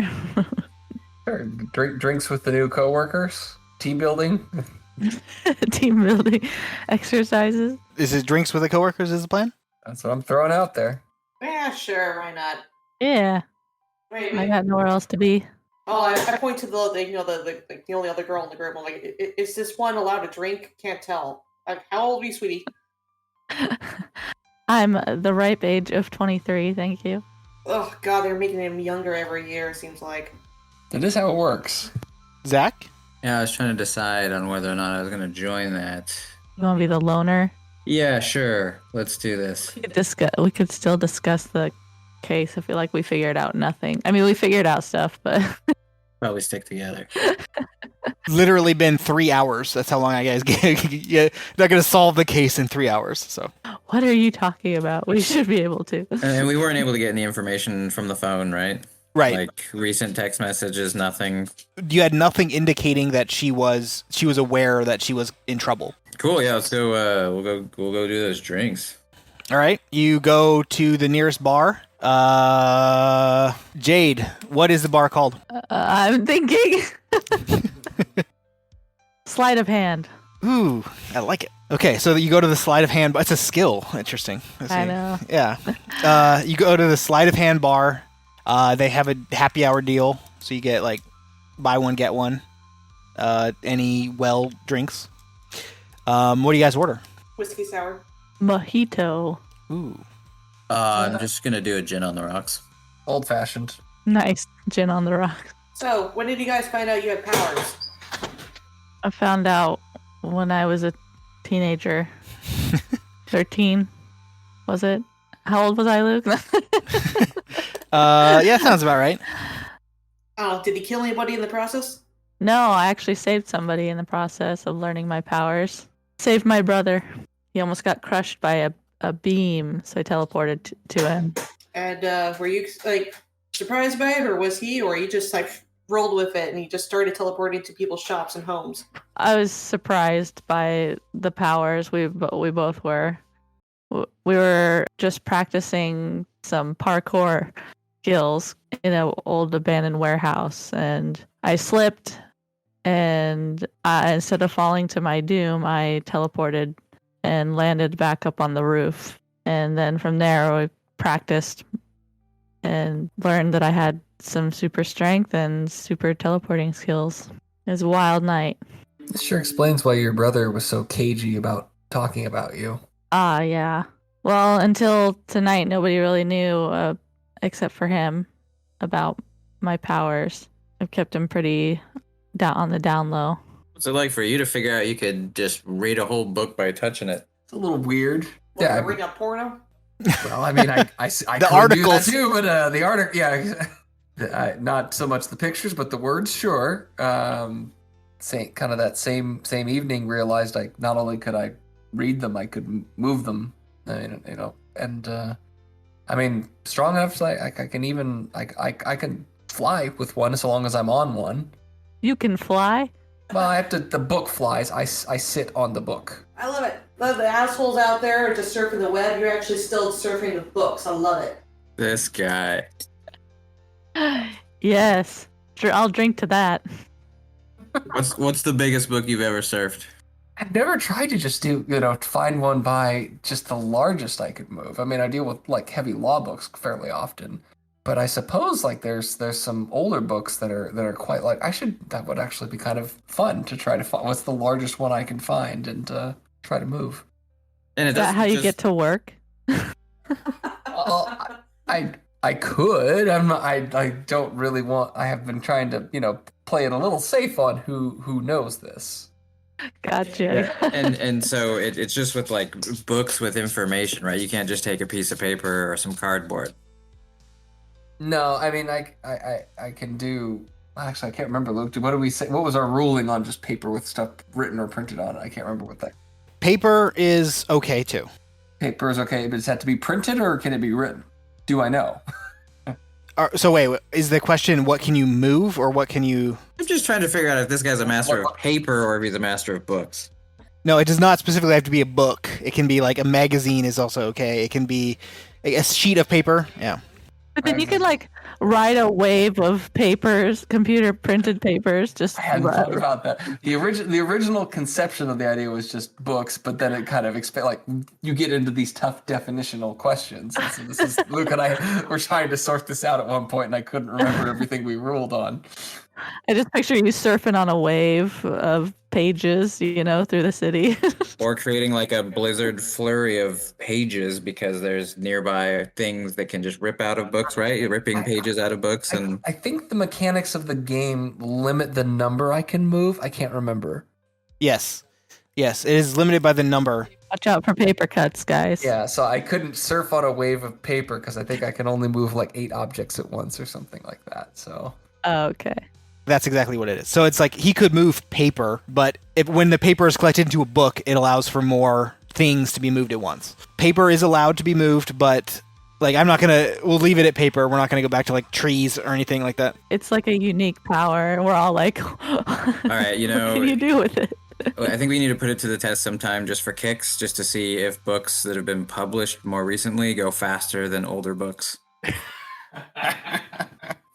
Sure. Drinks with the new coworkers. Team building. Team building exercises. Is it drinks with the coworkers is the plan? That's what I'm throwing out there. Yeah, sure, why not? Yeah, Wait, I wait. got nowhere else to be. Oh, I point to the only other girl in the group. I'm like, is this one allowed to drink? Can't tell. Like, how old are you, sweetie? I'm the ripe age of 23, thank you. Oh God, they're making him younger every year. Seems like. That is how it works. Zach? Yeah, I was trying to decide on whether or not I was gonna join that. You want to be the loner? Yeah, sure. Let's do this. We could still discuss the case. I feel like we figured out nothing. I mean, we figured out stuff, but Probably stick together. Literally been 3 hours. That's how long I guys get. You're not going to solve the case in 3 hours. So what are you talking about? We should be able to. And we weren't able to get any information from the phone, right? Right. Like recent text messages, nothing. You had nothing indicating that she was aware that she was in trouble. Cool. Yeah, let's go. We'll go do those drinks. All right. You go to the nearest bar. Jade, what is the bar called? I'm thinking. Sleight of hand. Ooh, I like it. Okay, so you go to the sleight of hand. It's a skill. Interesting. Let's I see. know. Yeah. You go to the sleight of hand bar. They have a happy hour deal, so you get like buy one get one. Any well drinks. What do you guys order? Whiskey sour. Mojito. Ooh. I'm just gonna do a gin on the rocks. Old fashioned. Nice. Gin on the rocks. So, when did you guys find out you had powers? I found out when I was a teenager. 13. Was it? How old was I, Luke? Yeah, sounds about right. Oh, did he kill anybody in the process? No, I actually saved somebody in the process of learning my powers. Saved my brother. He almost got crushed by a beam, so I teleported to him. And were you like surprised by it, or was he, or you just like rolled with it and he just started teleporting to people's shops and homes? I was surprised by the powers. We both were. We were just practicing some parkour skills in an old abandoned warehouse, and I slipped, and instead of falling to my doom, I teleported and landed back up on the roof. And then from there, we practiced and learned that I had some super strength and super teleporting skills. It was a wild night. This sure explains why your brother was so cagey about talking about you. Ah, yeah. Well, until tonight, nobody really knew, except for him, about my powers. I've kept him pretty on the down low. What's it like for you to figure out you could just read a whole book by touching it? It's a little weird. What, Yeah, reading a porno? Well, I mean, I The could articles. do that too, but the article, yeah. Not so much the pictures, but the words, sure. Kind of that same evening, realized not only could I read them, I could move them. And I mean, strong enough so I can fly with one so long as I'm on one. You can fly? Well, I have to. The book flies. I sit on the book. I love it. Love the assholes out there just surfing the web. You're actually still surfing the books. I love it. This guy. Yes. Sure, I'll drink to that. What's the biggest book you've ever surfed? I've never tried to just find one by just the largest I could move. I mean, I deal with like heavy law books fairly often, but I suppose like there's some older books that are quite like that would actually be kind of fun to try to find what's the largest one I can find and try to move. And Is that how you get to work? I could. I don't really want. I have been trying to play it a little safe on who knows this. Gotcha. And so it's just with like books with information, right? You can't just take a piece of paper or some cardboard. No, I mean I can do. Actually, I can't remember, Luke. What did we say? What was our ruling on just paper with stuff written or printed on it? I can't remember what that. Paper is okay too. Paper is okay, but does it have to be printed or can it be written? Do I know? So wait, is the question what can you move or what can you... I'm just trying to figure out if this guy's a master of paper or if he's a master of books. No, it does not specifically have to be a book. It can be like a magazine is also okay. It can be a sheet of paper. Yeah. But then you could like write a wave of papers, computer printed papers. Just I hadn't thought about that. The original conception of the idea was just books, but then it kind of like you get into these tough definitional questions. And so this is Luke and I were trying to sort this out at one point, and I couldn't remember everything we ruled on. I just picture you surfing on a wave of pages, through the city. Or creating like a blizzard flurry of pages because there's nearby things that can just rip out of books, right? You're ripping pages out of books. And I think the mechanics of the game limit the number I can move. I can't remember. Yes, it is limited by the number. Watch out for paper cuts, guys. Yeah, so I couldn't surf on a wave of paper because I think I can only move like 8 objects at once or something like that. So. Okay. That's exactly what it is. So it's like he could move paper, but when the paper is collected into a book, it allows for more things to be moved at once. Paper is allowed to be moved, but like we'll leave it at paper. We're not gonna go back to like trees or anything like that. It's like a unique power, and we're all like, all right, what can you do with it? I think we need to put it to the test sometime just for kicks, just to see if books that have been published more recently go faster than older books.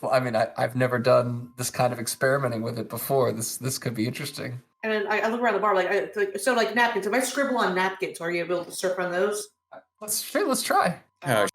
Well, I mean, I've never done this kind of experimenting with it before. This could be interesting. And then I look around the bar like napkins. If I scribble on napkins, are you able to surf on those? Let's try. Oh,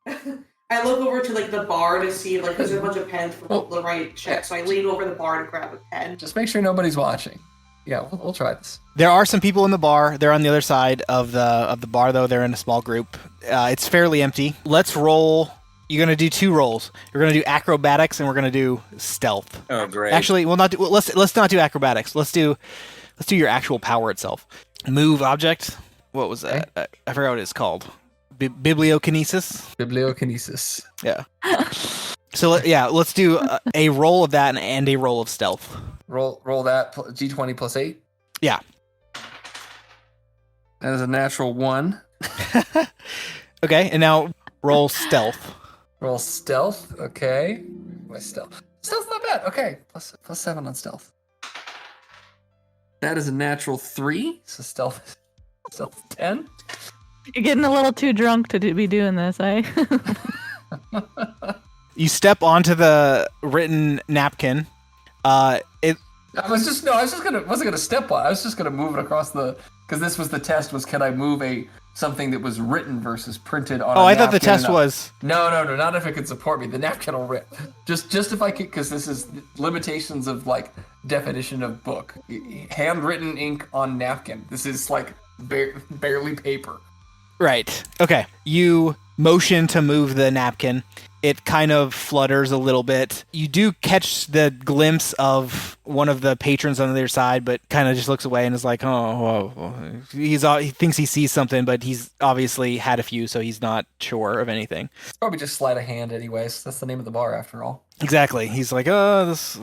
I look over to like the bar to see like there's a bunch of pens for the right check. So I lean over the bar to grab a pen. Just make sure nobody's watching. Yeah, we'll try this. There are some people in the bar. They're on the other side of the bar, though. They're in a small group. It's fairly empty. Let's roll. You're gonna do 2 rolls. You're gonna do acrobatics and we're gonna do stealth. Oh, great. Actually, let's not do acrobatics. Let's do your actual power itself. Move object. What was that? I forgot what it's called. Bibliokinesis. Bibliokinesis. Yeah. So let's do a roll of that and a roll of stealth. Roll that G20 plus 8. Yeah. That is a natural 1. Okay, and now roll stealth. Roll stealth. Okay. My stealth. Stealth's not bad. Okay. Plus 7 on stealth. That is a natural 3. So stealth 10. You're getting a little too drunk to be doing this, eh? You step onto the written napkin. Wasn't gonna step on. I was just gonna move it across because this was the test. Was can I move something that was written versus printed on? I thought the test was no, not if it could support me. The napkin will rip. Just if I could, because this is limitations of like definition of book. Handwritten ink on napkin. This is like barely paper. right. Okay, you motion to move the napkin. It kind of flutters a little bit. You do catch the glimpse of one of the patrons on the other side, but kind of just looks away and is like, oh, whoa. He thinks he sees something, but he's obviously had a few, so he's not sure of anything. It's probably just sleight of hand anyways. That's the name of the bar after all. Exactly. He's like, there's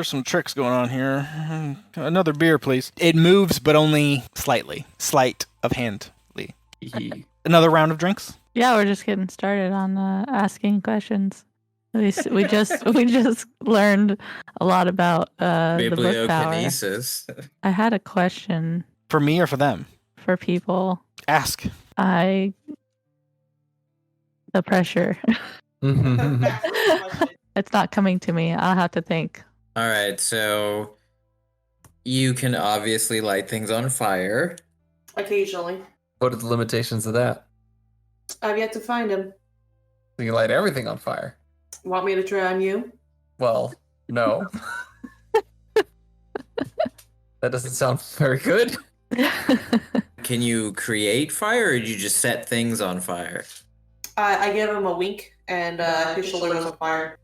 some tricks going on here. Another beer, please. It moves, but only slightly. Sleight of handly. Another round of drinks? Yeah, we're just getting started on asking questions. At least we just learned a lot about the book power. Bibliokinesis. I had a question For me or for them? for people. Ask. The pressure. It's not coming to me. I'll have to think. All right, so you can obviously light things on fire. Occasionally. What are the limitations of that? I've yet to find him. You can light everything on fire. Want me to try on you? Well, no. That doesn't sound very good. Can you create fire, or do you just set things on fire? I give him a wink, and his shoulder goes on fire.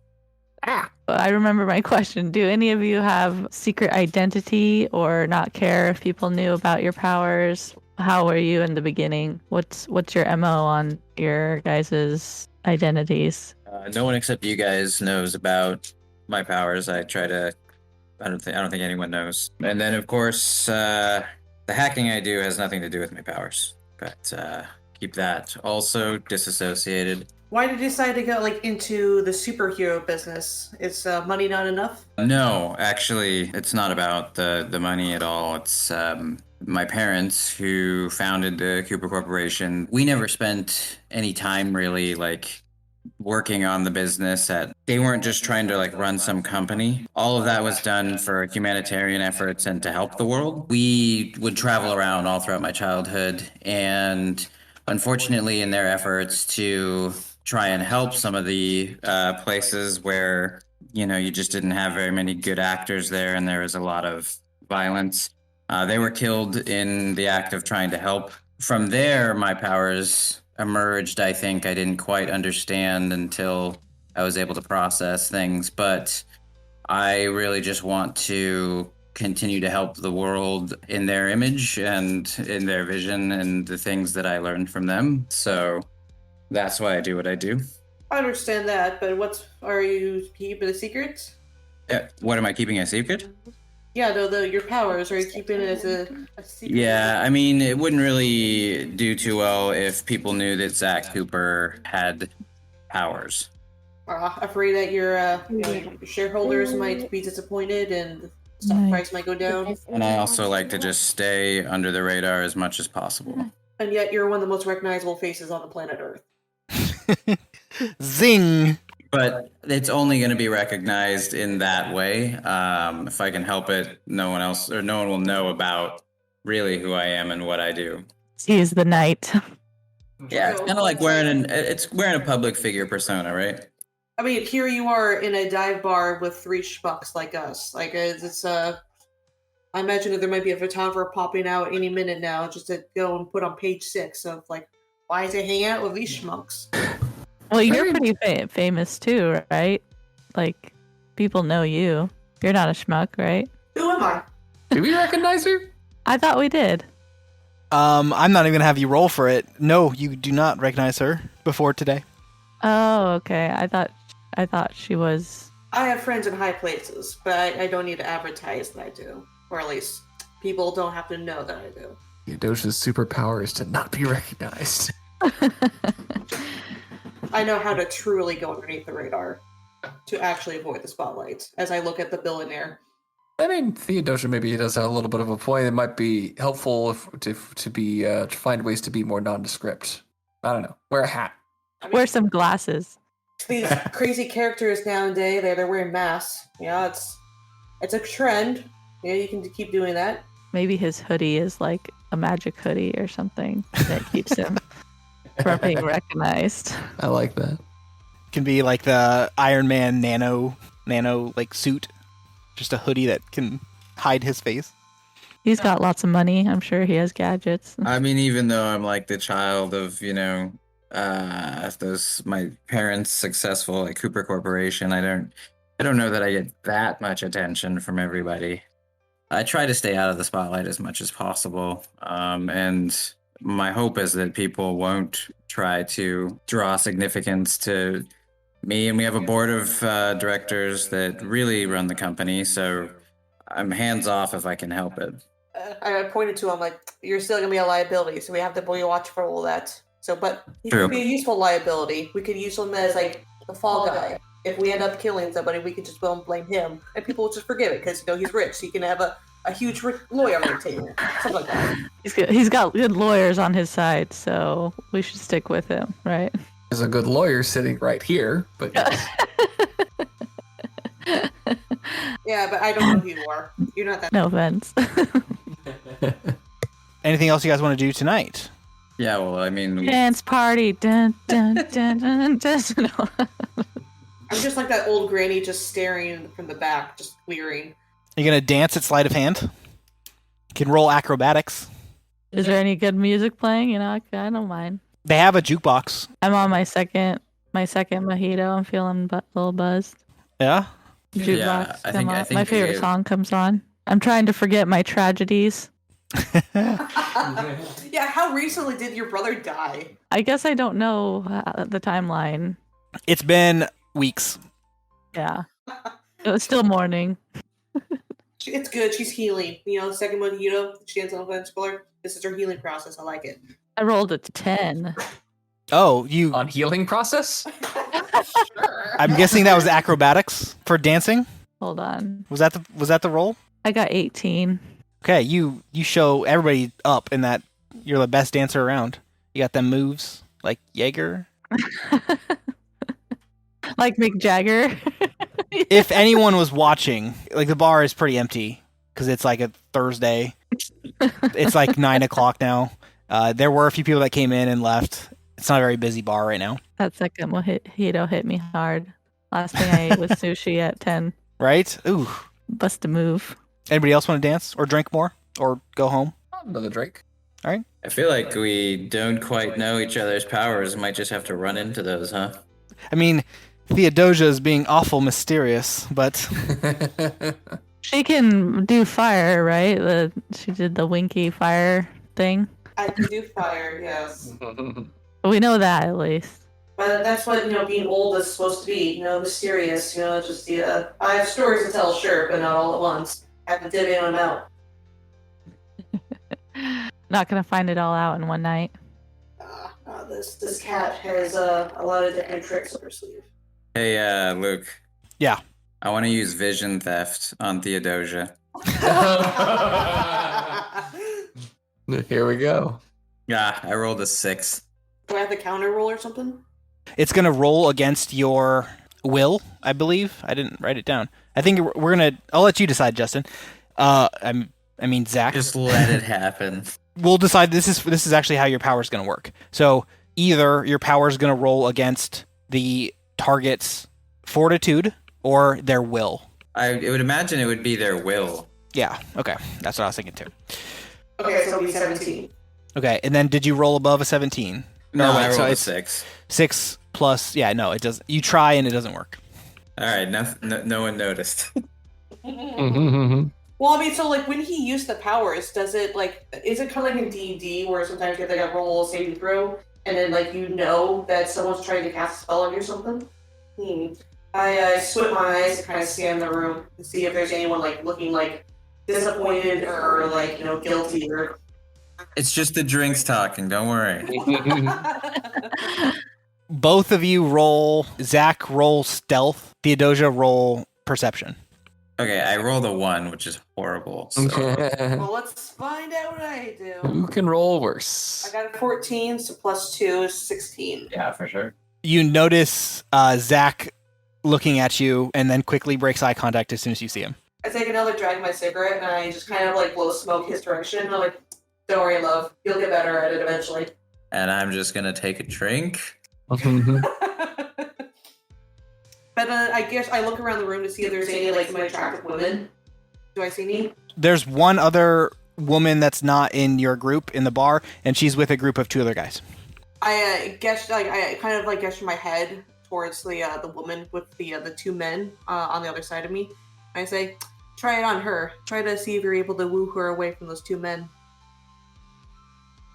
I remember my question. Do any of you have secret identity or not care if people knew about your powers? How were you in the beginning? What's your MO on your guys' identities? No one except you guys knows about my powers. I don't think anyone knows. And then, of course, the hacking I do has nothing to do with my powers. But keep that also disassociated. Why did you decide to go into the superhero business? Is money not enough? No, actually, it's not about the money at all. It's my parents who founded the Cooper Corporation. We never spent any time really working on the business. They weren't just trying to run some company. All of that was done for humanitarian efforts and to help the world. We would travel around all throughout my childhood, and unfortunately, in their efforts to try and help some of the places where you just didn't have very many good actors there, and there was a lot of violence. They were killed in the act of trying to help. From there, my powers emerged. I think I didn't quite understand until I was able to process things, but I really just want to continue to help the world in their image and in their vision and the things that I learned from them. So that's why I do what I do. I understand that, but are you keeping a secret? What am I keeping a secret? Yeah, your powers. Are you keeping it as a secret? Yeah, I mean, it wouldn't really do too well if people knew that Zach Cooper had powers. Afraid that your shareholders might be disappointed and the stock price might go down. And I also like to just stay under the radar as much as possible. And yet you're one of the most recognizable faces on the planet Earth. Zing! But it's only going to be recognized in that way. If I can help it, no one will know about really who I am and what I do. He is the knight. Yeah, it's kind of like wearing a public figure persona, right? I mean, here you are in a dive bar with three schmucks like us. I imagine that there might be a photographer popping out any minute now just to go and put on page 6 of why is he hanging out with these schmucks? Well, you're pretty famous too, right? People know you. You're not a schmuck, right? Who am I? Do we recognize her? I thought we did. I'm not even gonna have you roll for it. No, you do not recognize her before today. Oh, okay. I thought she was. I have friends in high places, but I don't need to advertise that I do. Or at least people don't have to know that I do. Yadosha's superpower is to not be recognized. I know how to truly go underneath the radar to actually avoid the spotlight as I look at the billionaire. I mean, Theodosia maybe does have a little bit of a point. It might be helpful to find ways to be more nondescript. I don't know. Wear a hat. Wear some glasses. These crazy characters nowadays, they're wearing masks. It's a trend. Yeah, you can keep doing that. Maybe his hoodie is like a magic hoodie or something that keeps him from being recognized. I like that. Can be like the Iron Man nano suit. Just a hoodie that can hide his face. He's got lots of money. I'm sure he has gadgets. I mean, even though I'm the child of, those my parents successful at Cooper Corporation. I don't know that I get that much attention from everybody. I try to stay out of the spotlight as much as possible, and my hope is that people won't try to draw significance to me. And we have a board of directors that really run the company, so I'm hands off if I can help it. I pointed to him like, you're still gonna be a liability, so we have to be watchful of that. So, but he True. could be a useful liability. We could use him as like the fall guy. If we end up killing somebody, we could just blame him, and people will just forgive it because he's rich. So he can have a huge lawyer on the table, something like that. He's got good lawyers on his side, so we should stick with him, right? There's a good lawyer sitting right here, but yes. Yeah, but I don't know who you are. You're not that. No offense. Anything else you guys want to do tonight? Yeah, well, I mean, Dance party. Dun, dun, dun, dun, dun. No. I'm just like that old granny, just staring from the back, just leering. You're going to dance at sleight of hand? You can roll acrobatics. Is there any good music playing? You know, I don't mind. They have a jukebox. I'm on my second mojito. I'm feeling a little buzzed. Yeah? Jukebox. Yeah, I come think- I on. think My favorite we- song comes on. I'm trying to forget my tragedies. Yeah, how recently did your brother die? I guess I don't know the timeline. It's been weeks. Yeah. It was still morning. It's good. She's healing. You know, second mojito, she ends up on color. This is her healing process. I like it. I rolled a 10. Oh, you... On healing process? I'm guessing that was acrobatics for dancing? Hold on. Was that the roll? I got 18. Okay, you show everybody up in that you're the best dancer around. You got them moves like Jaeger. Like Mick Jagger. If anyone was watching, like the bar is pretty empty because it's like a Thursday. It's like 9:00 now. There were a few people that came in and left. It's not a very busy bar right now. That second mojito hit me hard. Last thing I ate was sushi at 10. Right? Ooh. Bust a move. Anybody else want to dance or drink more or go home? Another drink. All right. I feel like we don't quite know each other's powers. Might just have to run into those, huh? I mean, Theodosia is being awful mysterious, but She can do fire, right? She did the winky fire thing. I can do fire, yes. We know that at least. But that's what, being old is supposed to be, mysterious, just I have stories to tell, sure, but not all at once. I have to divvy them out. Not gonna find it all out in one night. This cat has a lot of different tricks up her sleeve. Hey, Luke. Yeah. I want to use vision theft on Theodosia. Here we go. Yeah, I rolled a 6. Do I have the counter roll or something? it's going to roll against your will, I believe. I didn't write it down. I think we're going to... I'll let you decide, Justin. I mean, Zach. Just let it happen. We'll decide this is actually how your power is going to work. So either your power is going to roll against the target's fortitude or their will. I would imagine it would be their will. Yeah, okay. That's what I was thinking too. Okay, so it'll be 17. Okay, and then did you roll above a 17? No, Or wait, I rolled so a it's 6. 6 plus... Yeah, no, it does. You try and it doesn't work. All right, no one noticed. Well, I mean, so like when he used the powers, is it kind of like in D&D where sometimes you have to roll a saving throw, and then that someone's trying to cast a spell on you or something? I squint my eyes and kind of scan the room to see if there's anyone looking disappointed or guilty or. It's just the drinks talking. Don't worry. Both of you roll... Zach, roll stealth. Theodosia, roll perception. Okay, I rolled a 1, which is horrible. So. Well, let's find out what I do. Who can roll worse? I got a 14, so plus 2 is 16. Yeah, for sure. You notice Zach looking at you and then quickly breaks eye contact as soon as you see him. I take another drag of my cigarette and I just kind of blow smoke his direction. I'm like, don't worry, love. You'll get better at it eventually. And I'm just going to take a drink. But I guess I look around the room to see if there's any my attractive women. Do I see any? There's one other woman that's not in your group in the bar, and she's with a group of 2 other guys. I guess I kind of gesture my head towards the woman with the two men on the other side of me. I say, try it on her. Try to see if you're able to woo her away from those two men.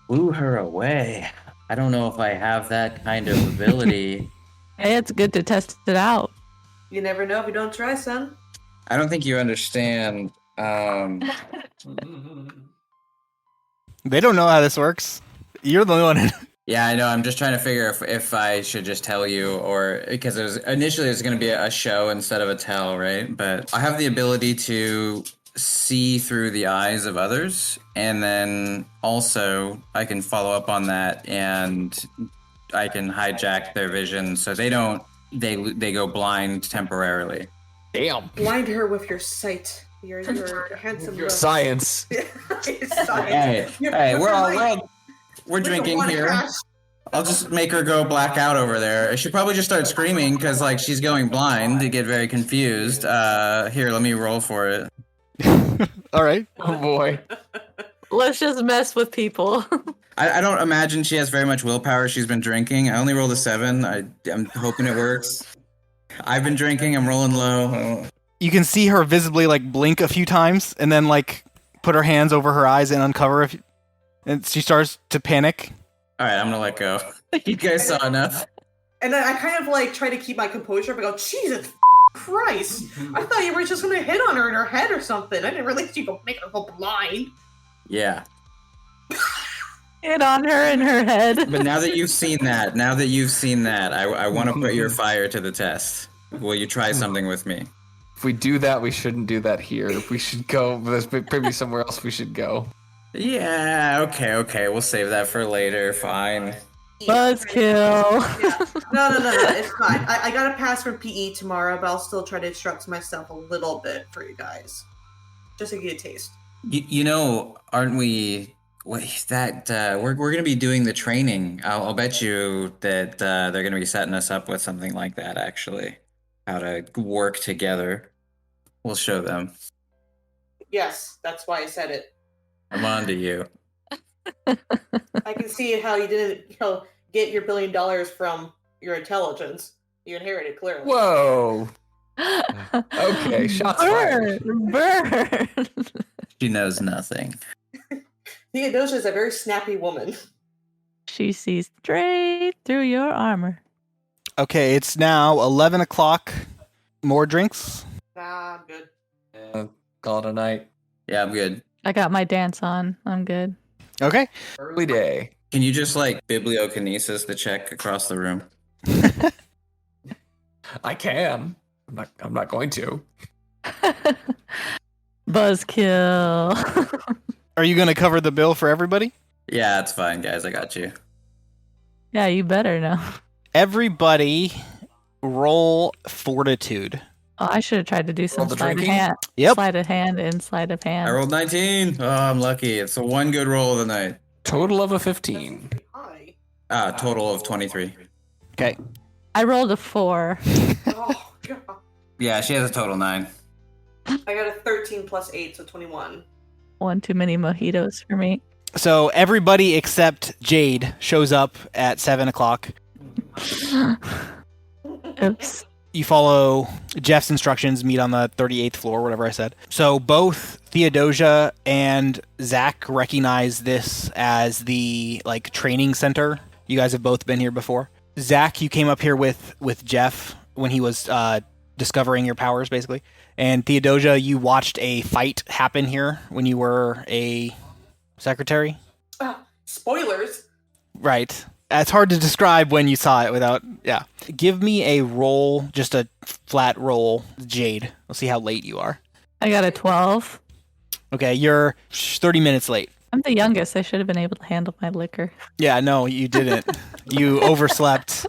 Woo her away. I don't know if I have that kind of ability. Hey, it's good to test it out. You never know if you don't try, son. I don't think you understand. They don't know how this works. You're the one. Yeah, I know. I'm just trying to figure if I should just tell you, or because it was initially going to be a show instead of a tell, right? But I have the ability to see through the eyes of others, and then also I can follow up on that, and I can hijack their vision so they don't. They go blind temporarily. Damn. Blind her with your sight. Your handsome. Your science. Science. Hey, we're drinking here. I'll just make her go black out over there. She probably just start screaming because she's going blind to get very confused. Here, let me roll for it. All right. Oh boy. Let's just mess with people. I don't imagine she has very much willpower. She's been drinking. I only rolled a 7. I'm hoping it works. I've been drinking. I'm rolling low. You can see her visibly blink a few times and then put her hands over her eyes and uncover and she starts to panic. All right, I'm gonna let go. You guys saw enough. And then I kind of try to keep my composure, but go, Jesus Christ! I thought you were just gonna hit on her in her head or something. I didn't realize you could make her go blind. Yeah. Hit on her in her head. But now that you've seen that, I want to put your fire to the test. Will you try something with me? If we do that, we shouldn't do that here. If we should go, there's maybe somewhere else we should go. Yeah, okay. We'll save that for later. Fine. Buzzkill. Yeah. No, it's fine. I got a pass from PE tomorrow, but I'll still try to instruct myself a little bit for you guys. Just to get a taste. You know, aren't we... Wait, we're going to be doing the training. I'll bet you that they're going to be setting us up with something like that, actually. How to work together. We'll show them. Yes, that's why I said it. I'm on to you. I can see how you didn't get your $1 billion from your intelligence. You inherited, clearly. Whoa. Okay, shots fired. Burn. She knows nothing. Theodosia is a very snappy woman. She sees straight through your armor. Okay, it's now 11 o'clock. More drinks? Nah, I'm good. Yeah, call it a night. Yeah, I'm good. I got my dance on. I'm good. Okay. Early day. Can you just bibliokinesis the check across the room? I can. I'm not going to. Buzzkill. Are you going to cover the bill for everybody? Yeah, that's fine, guys. I got you. Yeah, you better know. Everybody roll fortitude. Oh, I should have tried to do some the sleight of drinking? hand. Yep. Sleight of hand and sleight of hand. I rolled 19. Oh, I'm lucky. It's the one good roll of the night. Total of a 15. Hi. Total of 23. Okay. I rolled a 4. Oh, God. Yeah, she has a total 9. I got a 13 plus 8, so 21. One too many mojitos for me. So everybody except Jade shows up at 7 o'clock. Oops. You follow Jeff's instructions, meet on the 38th floor, whatever I said. So both Theodosia and Zach recognize this as the training center. You guys have both been here before. Zach, you came up here with Jeff when he was discovering your powers, basically. And Theodosia, you watched a fight happen here when you were a secretary. Spoilers. Right. It's hard to describe when you saw it without... Yeah. Give me a roll, just a flat roll, Jade. We'll see how late you are. I got a 12. Okay, you're 30 minutes late. I'm the youngest. I should have been able to handle my liquor. Yeah, no, you didn't. You overslept,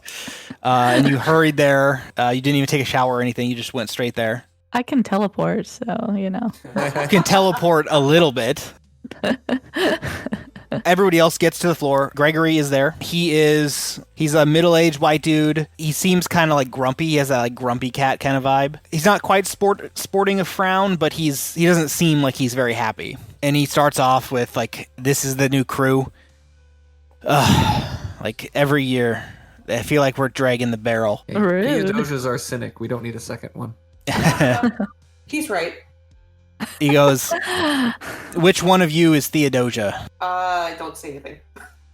and you hurried there. You didn't even take a shower or anything. You just went straight there. I can teleport, so, you know. You can teleport a little bit. Everybody else gets to the floor. Gregory is there. He's a middle-aged white dude. He seems kind of grumpy. He has that grumpy cat kind of vibe. He's not quite sporting a frown, but he doesn't seem like he's very happy. And he starts off with this is the new crew. like every year. I feel like we're dragging the barrel. Hey, Rude. Theodosia's our cynic. We don't need a second one. He's right. He goes, which one of you is Theodosia? I don't say anything.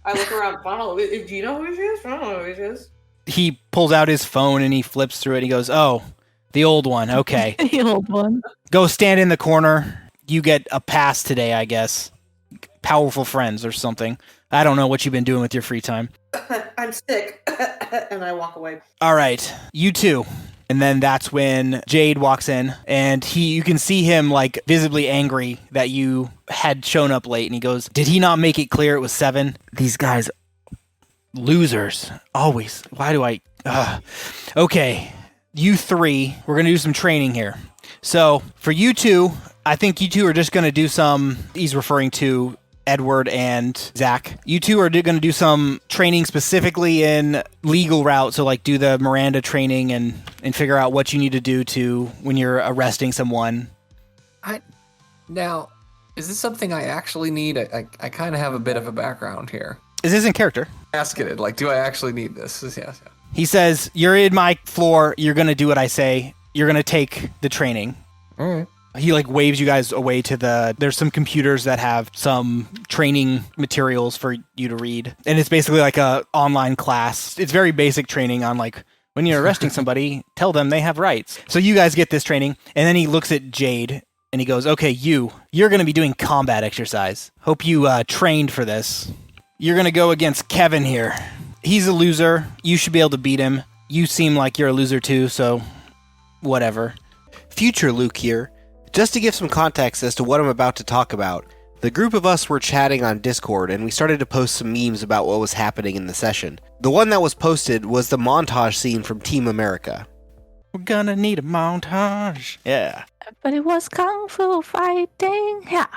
I look around. I don't know. Do you know who she is? I don't know who she is. He pulls out his phone and he flips through it. He goes, oh, the old one. Okay. The old one. Go stand in the corner. You get a pass today, I guess. Powerful friends or something. I don't know what you've been doing with your free time. I'm sick. And I walk away. All right, you two. And then that's when Jade walks in, and you can see him like visibly angry that you had shown up late. And he goes, "Did he not make it clear it was 7? These guys, losers, always. Why do I? Okay, you 3. We're gonna do some training here. So for you two, I think you two are just gonna do some. He's referring to Edward and Zach. You two are going to do some training specifically in legal route, so like do the Miranda training and figure out what you need to do to when you're arresting someone. Now, is this something I actually need? I kind of have a bit of a background here. Is this in character? Ask it. Like, do I actually need this? Yes. He says, "You're in my floor. You're going to do what I say. You're going to take the training." All right. He like waves you guys away to there's some computers that have some training materials for you to read. And it's basically like a online class. It's very basic training on like when you're arresting somebody, tell them they have rights. So you guys get this training. And then he looks at Jade and he goes, "Okay, you're going to be doing combat exercise. Hope you trained for this. You're going to go against Kevin here. He's a loser. You should be able to beat him. You seem like you're a loser too, so whatever." Future Luke here. Just to give some context as to what I'm about to talk about, the group of us were chatting on Discord and we started to post some memes about what was happening in the session. The one that was posted was the montage scene from Team America. We're gonna need a montage. Yeah. But it was kung fu fighting. Yeah.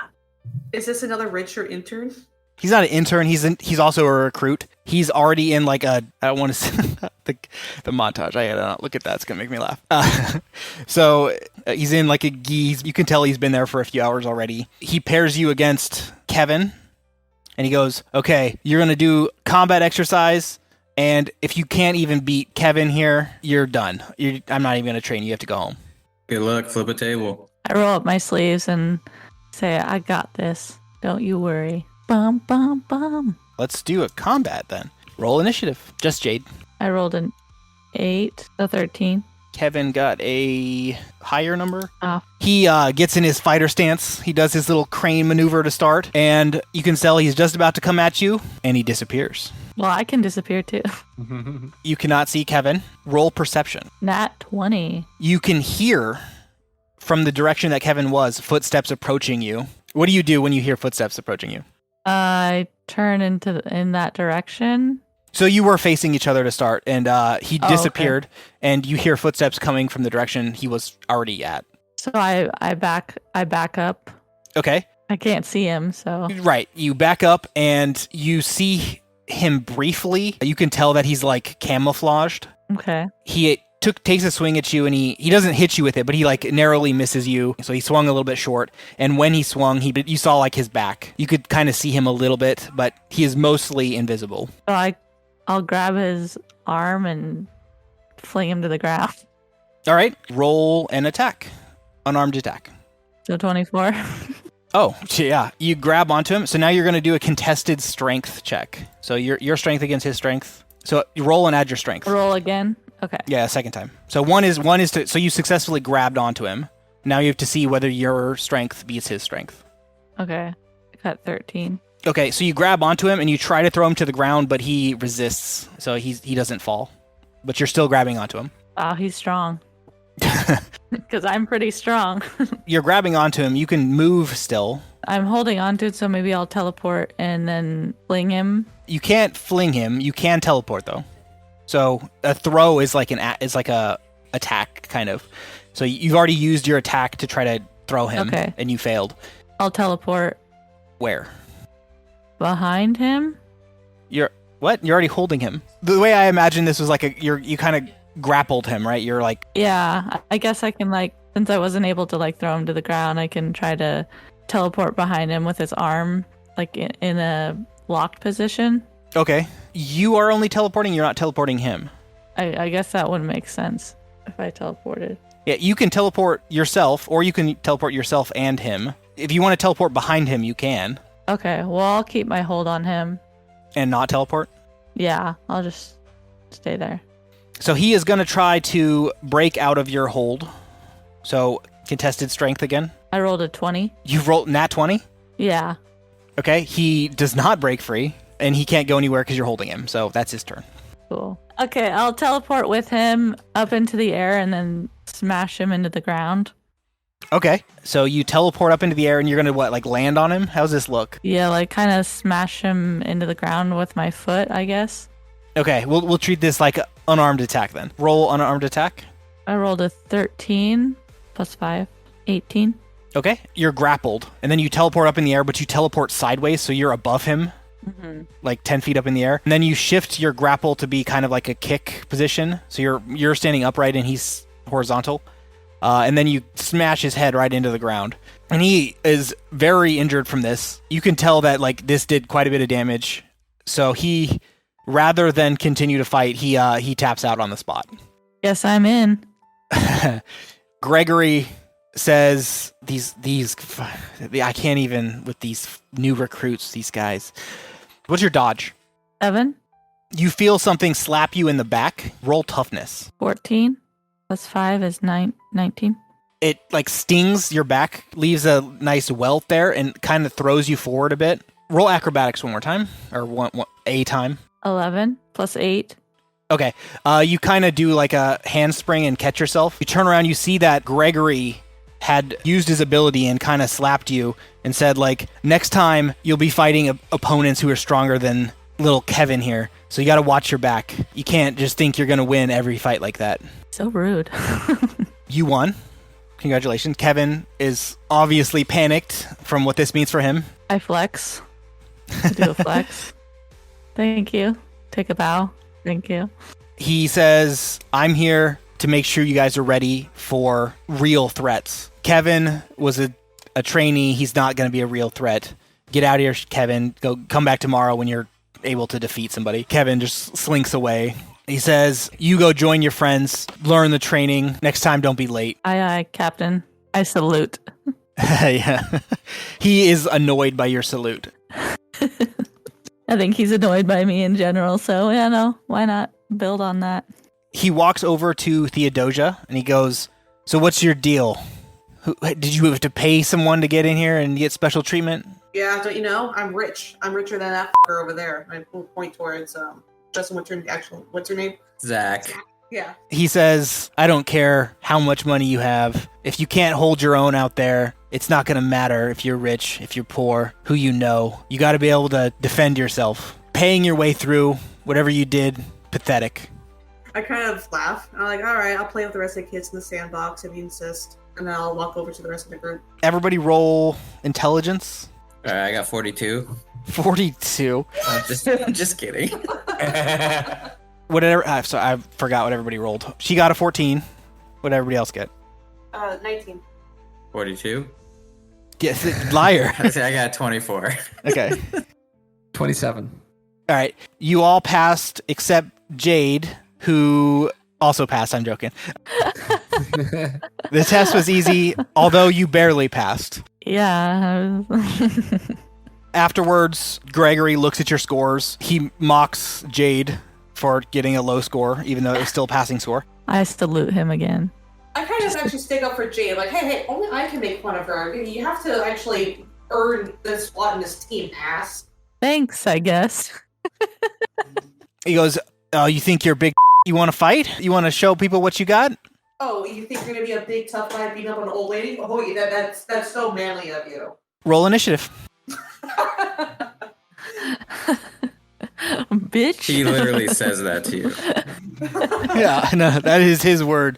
Is this another redshirt intern? He's not an intern. He's also a recruit. He's already in like I don't want to say the montage. I don't look at that. It's gonna make me laugh. So he's in like a geese. You can tell he's been there for a few hours already. He pairs you against Kevin, and he goes, "Okay, you're gonna do combat exercise, and if you can't even beat Kevin here, you're done. I'm not even gonna train you. You have to go home." Good luck. Flip a table. I roll up my sleeves and say, "I got this. Don't you worry." Bum, bum, bum. Let's do a combat then. Roll initiative. Just Jade. I rolled an 8, a 13. Kevin got a higher number. Oh. He gets in his fighter stance. He does his little crane maneuver to start, and you can tell he's just about to come at you, and he disappears. Well, I can disappear too. You cannot see Kevin. Roll perception. Nat 20. You can hear from the direction that Kevin was footsteps approaching you. What do you do when you hear footsteps approaching you? I turn in that direction. So you were facing each other to start, and he disappeared, okay. And you hear footsteps coming from the direction he was already at. So I back up. Okay. I can't see him, so Right. You back up, and you see him briefly. You can tell that he's like camouflaged. okay. He takes a swing at you, and he doesn't hit you with it, but he like narrowly misses you. So he swung a little bit short, and when he swung, you saw like his back. You could kind of see him a little bit, but he is mostly invisible. So I'll grab his arm and fling him to the ground. All right, roll an attack, unarmed attack. So 24. Oh yeah, you grab onto him. So now you're going to do a contested strength check. So your strength against his strength. So you roll and add your strength. Roll again. Okay. Yeah, second time. So one is to. So you successfully grabbed onto him. Now you have to see whether your strength beats his strength. Okay. I got 13. Okay, so you grab onto him and you try to throw him to the ground, but he resists, so he doesn't fall. But you're still grabbing onto him. Wow, he's strong. Because I'm pretty strong. You're grabbing onto him. You can move still. I'm holding onto it, so maybe I'll teleport and then fling him. You can't fling him. You can teleport though. So a throw is like a attack kind of. So you've already used your attack to try to throw him, Okay. And you failed. I'll teleport Where? behind him. You're already holding him. The way I imagine this was like you kind of grappled him, right? You're like, Yeah, I guess I can since I wasn't able to throw him to the ground, I can try to teleport behind him with his arm in a locked position. okay. You are only teleporting, you're not teleporting him. I guess that would make sense if I teleported. Yeah, you can teleport yourself, or you can teleport yourself and him. If you want to teleport behind him, you can. Okay, well, I'll keep my hold on him. And not teleport? Yeah, I'll just stay there. So he is going to try to break out of your hold. So, contested strength again. I rolled a 20. You rolled nat 20? Yeah. Okay, he does not break free, and he can't go anywhere because you're holding him. So that's his turn. Cool. Okay, I'll teleport with him up into the air and then smash him into the ground. Okay, so you teleport up into the air, and you're going to, what, land on him? How's this look? Yeah, kind of smash him into the ground with my foot, I guess. Okay, we'll treat this like an unarmed attack then. Roll unarmed attack. I rolled a 13 plus 5, 18. Okay, you're grappled, and then you teleport up in the air, but you teleport sideways, so you're above him, like 10 feet up in the air. And then you shift your grapple to be kind of like a kick position, so you're standing upright and he's horizontal. And then you smash his head right into the ground. And he is very injured from this. You can tell that this did quite a bit of damage. So he, rather than continue to fight, he taps out on the spot. Yes, I'm in. Gregory says I can't even with these new recruits, these guys. What's your dodge? 7. You feel something slap you in the back. Roll toughness. 14 plus 5 is 19. It stings your back, leaves a nice welt there, and kind of throws you forward a bit. Roll acrobatics one more time, or a time. 11 plus 8. Okay, you kind of do a handspring and catch yourself. You turn around, you see that Gregory had used his ability and kind of slapped you and said, next time you'll be fighting opponents who are stronger than little Kevin here. So you got to watch your back. You can't just think you're going to win every fight like that. So rude. You won. Congratulations. Kevin is obviously panicked from what this means for him. I flex. I do a flex. Thank you. Take a bow. Thank you. He says, I'm here to make sure you guys are ready for real threats. Kevin was a trainee. He's not going to be a real threat. Get out of here, Kevin. Come back tomorrow when you're able to defeat somebody. Kevin just slinks away. He says, you go join your friends, learn the training. Next time, don't be late. Aye, Captain. I salute. Yeah. He is annoyed by your salute. I think he's annoyed by me in general, so yeah, no, why not build on that? He walks over to Theodosia and he goes, so what's your deal? Did you have to pay someone to get in here and get special treatment? Yeah, don't you know? I'm rich. I'm richer than that fucker over there. I point towards Justin. What's your name? Zach. Yeah. He says, I don't care how much money you have. If you can't hold your own out there, it's not going to matter if you're rich, if you're poor, who you know. You got to be able to defend yourself. Paying your way through whatever you did, pathetic. I kind of laugh. I'm like, all right, I'll play with the rest of the kids in the sandbox if you insist. And then I'll walk over to the rest of the group. Everybody roll intelligence. All right, I got 42. 42. Just kidding. Whatever. I forgot what everybody rolled. She got a 14. What did everybody else get? 19. 42. Yes, liar. I got 24. Okay. 27. All right. You all passed except Jade, who also passed. I'm joking. The test was easy, although you barely passed. Yeah. Afterwards, Gregory looks at your scores. He mocks Jade for getting a low score, even though it was still a passing score. I salute him again. I kind of actually stick up for Jade. Like, hey, only I can make fun of her. You have to actually earn this spot in this team, ass. Thanks, I guess. He goes, oh, you think you're big? You want to fight? You want to show people what you got? Oh, you think you're gonna be a big tough guy beating up an old lady? Oh, that's so manly of you. Roll initiative. Bitch. He literally says that to you. Yeah, no, that is his word.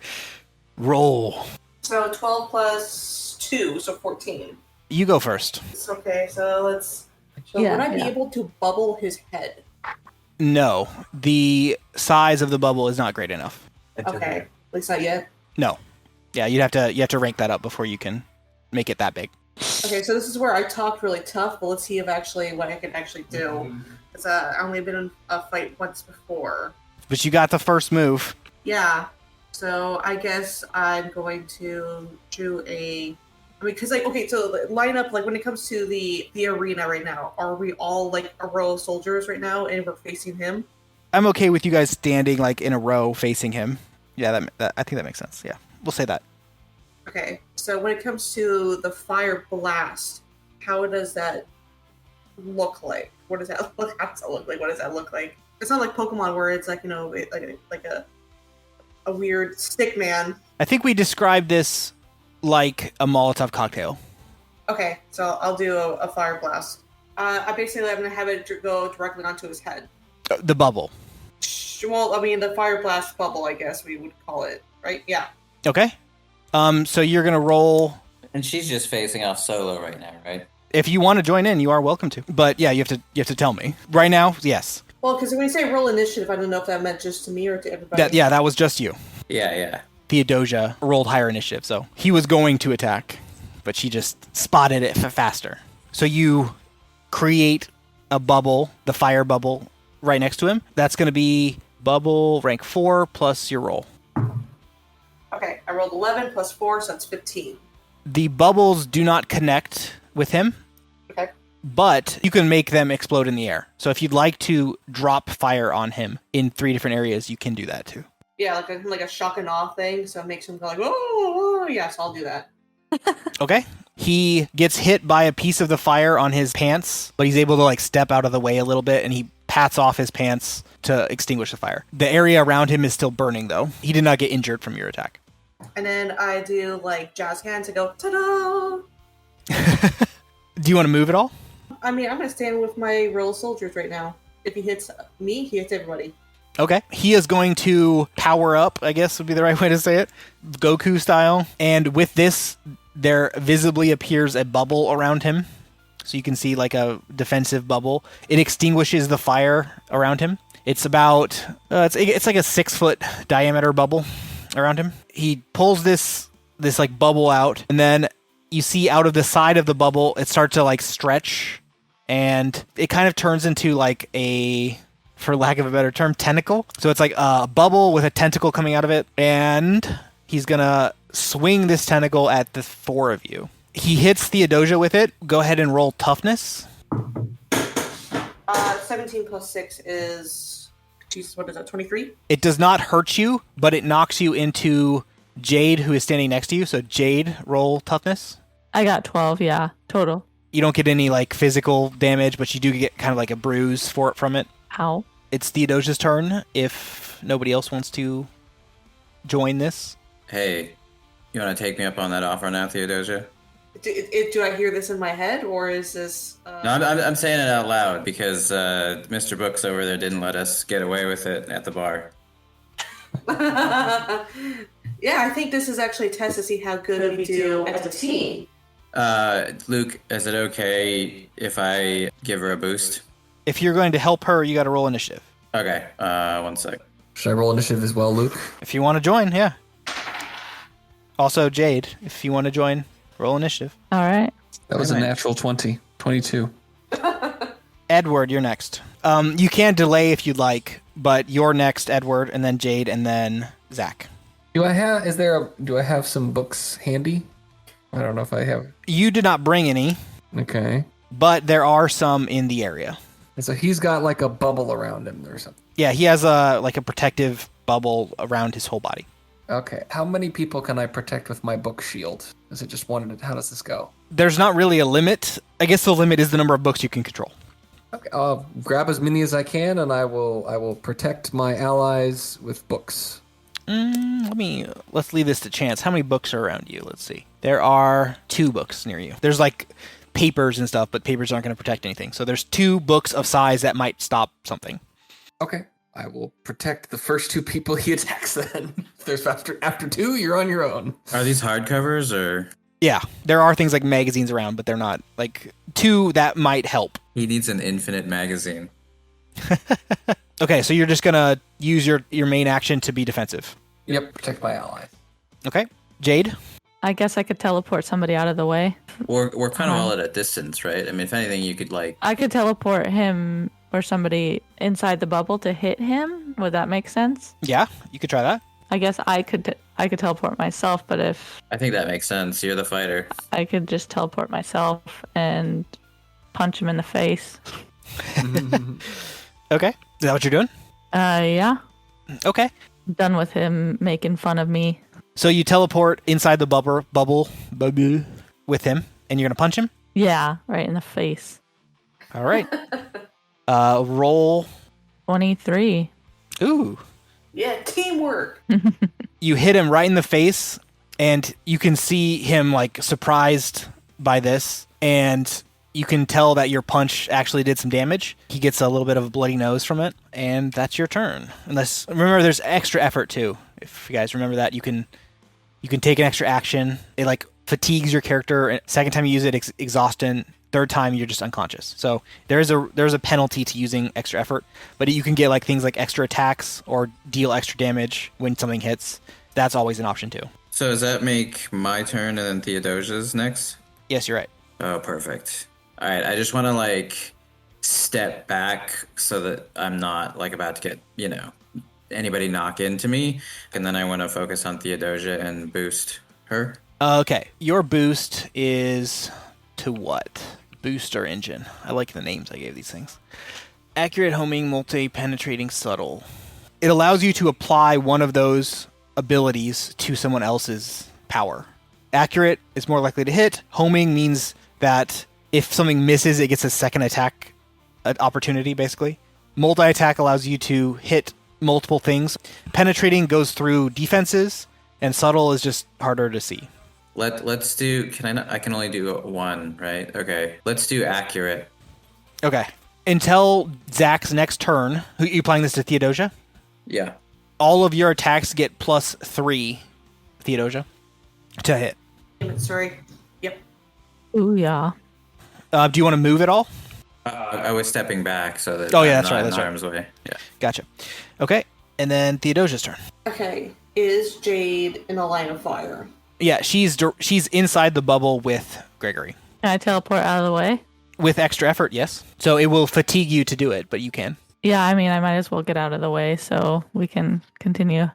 Roll. So 12 plus 2, so 14. You go first. It's okay, so let's... So Yeah, would I be yeah. able to bubble his head? No, the size of the bubble is not great enough. Okay, at least not yet. No. Yeah, you have to rank that up before you can make it that big. Okay, so this is where I talked really tough, but let's see if actually what I can actually do. Because I only been in a fight once before. But you got the first move. Yeah. So I guess I'm going to do because okay, so line up when it comes to the arena right now. Are we all like a row of soldiers right now, and we're facing him? I'm okay with you guys standing in a row facing him. Yeah, that I think that makes sense. Yeah, we'll say that. Okay. So when it comes to the fire blast, how does that look like? What does that look? How does that look like? What does that look like? It's not like Pokemon where it's like a weird stick man. I think we described this like a Molotov cocktail. Okay, so I'll do a fire blast. I'm gonna have it go directly onto his head. The bubble. Well, I mean the fire blast bubble, I guess we would call it, right? Yeah. Okay. So you're gonna roll. And she's just facing off solo right now, right? If you want to join in, you are welcome to. But yeah, you have to tell me right now. Yes. Well, because when you say roll initiative, I don't know if that meant just to me or to everybody. That was just you. Yeah. Theodosia rolled higher initiative, so he was going to attack, but she just spotted it faster. So you create a bubble, the fire bubble, right next to him. That's going to be bubble rank 4 plus your roll. Okay, I rolled 11 plus 4, so that's 15. The bubbles do not connect with him. Okay. But you can make them explode in the air. So if you'd like to drop fire on him in 3 different areas, you can do that too. Yeah, like a shock and awe thing, so it makes him go like, oh, yes, I'll do that. Okay. He gets hit by a piece of the fire on his pants, but he's able to step out of the way a little bit, and he pats off his pants to extinguish the fire. The area around him is still burning, though. He did not get injured from your attack. And then I do jazz hands and go, ta-da! Do you want to move at all? I mean, I'm going to stand with my royal soldiers right now. If he hits me, he hits everybody. Okay. He is going to power up, I guess would be the right way to say it, Goku style. And with this, there visibly appears a bubble around him. So you can see a defensive bubble. It extinguishes the fire around him. It's about, it's like a 6-foot diameter bubble around him. He pulls this bubble out, and then you see out of the side of the bubble, it starts to stretch, and it kind of turns into a, for lack of a better term, tentacle. So it's like a bubble with a tentacle coming out of it, and he's gonna swing this tentacle at the 4 of you. He hits Theodosia with it. Go ahead and roll toughness. 17 plus 6 is, Jesus, what is that, 23? It does not hurt you, but it knocks you into Jade, who is standing next to you. So Jade, roll toughness. I got 12, yeah, total. You don't get any physical damage, but you do get kind of a bruise from it. How? It's Theodosia's turn if nobody else wants to join this. Hey, you want to take me up on that offer now, Theodosia? Do I hear this in my head, or is this... No, I'm saying it out loud because Mr. Books over there didn't let us get away with it at the bar. Yeah, I think this is actually a test to see how good we do as a team. Luke, is it okay if I give her a boost? If you're going to help her, you got to roll initiative. Okay, 1 sec. Should I roll initiative as well, Luke? If you want to join, yeah. Also, Jade, if you want to join, roll initiative. All right. That was a natural 20. 22. Edward, you're next. You can delay if you'd like, but you're next, Edward, and then Jade, and then Zach. Do I have some books handy? I don't know if I have. You did not bring any. Okay. But there are some in the area. And so he's got a bubble around him or something. Yeah, he has a protective bubble around his whole body. Okay. How many people can I protect with my book shield? Is it just one? How does this go? There's not really a limit. I guess the limit is the number of books you can control. Okay. I'll grab as many as I can, and I will protect my allies with books. Let's leave this to chance. How many books are around you? Let's see. There are 2 books near you. There's papers and stuff, but papers aren't going to protect anything. So there's 2 books of size that might stop something. Okay. I will protect the first 2 people he attacks then. If there's after 2, you're on your own. Are these hardcovers or? Yeah, there are things like magazines around, but they're not 2 that might help. He needs an infinite magazine. Okay, so you're just going to use your main action to be defensive. Yep, protect my allies. Okay. Jade? I guess I could teleport somebody out of the way. We're kind of all at a distance, right? I mean, if anything, you could like. I could teleport him or somebody inside the bubble to hit him. Would that make sense? Yeah, you could try that. I guess I could teleport myself, but if I think that makes sense. You're the fighter. I could just teleport myself and punch him in the face. Okay. Is that what you're doing? Yeah. Okay. Done with him making fun of me. So you teleport inside the bubble with him, and you're going to punch him? Yeah, right in the face. All right. Roll. 23. Ooh. Yeah, teamwork. You hit him right in the face, and you can see him, like, surprised by this, and you can tell that your punch actually did some damage. He gets a little bit of a bloody nose from it, and that's your turn. Remember, there's extra effort, too. If you guys remember that, you can take an extra action. It, like, fatigues your character. Second time you use it, exhaustion. Third time, you're just unconscious. So there's a penalty to using extra effort, but you can get like things like extra attacks or deal extra damage when something hits. That's always an option too. So does that make my turn and then Theodosia's next? Yes, you're right. Oh, perfect. All right, I just want to like step back so that I'm not like about to get, anybody knock into me, and then I want to focus on Theodosia and boost her. Okay, your boost is to what? Booster engine. I like the names I gave these things. Accurate, homing, multi-penetrating, subtle. It allows you to apply one of those abilities to someone else's power. Accurate is more likely to hit. Homing means that if something misses, it gets a second attack opportunity, basically. Multi-attack allows you to hit multiple things. Penetrating goes through defenses, and subtle is just harder to see. Let's do. I can only do one, right? Okay. Let's do accurate. Okay. Until Zach's next turn, who you applying this to Theodosia? Yeah. All of your attacks get +3, Theodosia, to hit. Sorry. Yep. Ooh, yeah. Do you want to move at all? I was stepping back so that. Oh, yeah, I'm that's not right, in that's right. harm's way. Yeah. Gotcha. Okay. And then Theodosia's turn. Okay. Is Jade in a line of fire? Yeah, she's inside the bubble with Gregory. Can I teleport out of the way? With extra effort, yes. So it will fatigue you to do it, but you can. Yeah, I mean, I might as well get out of the way so we can continue.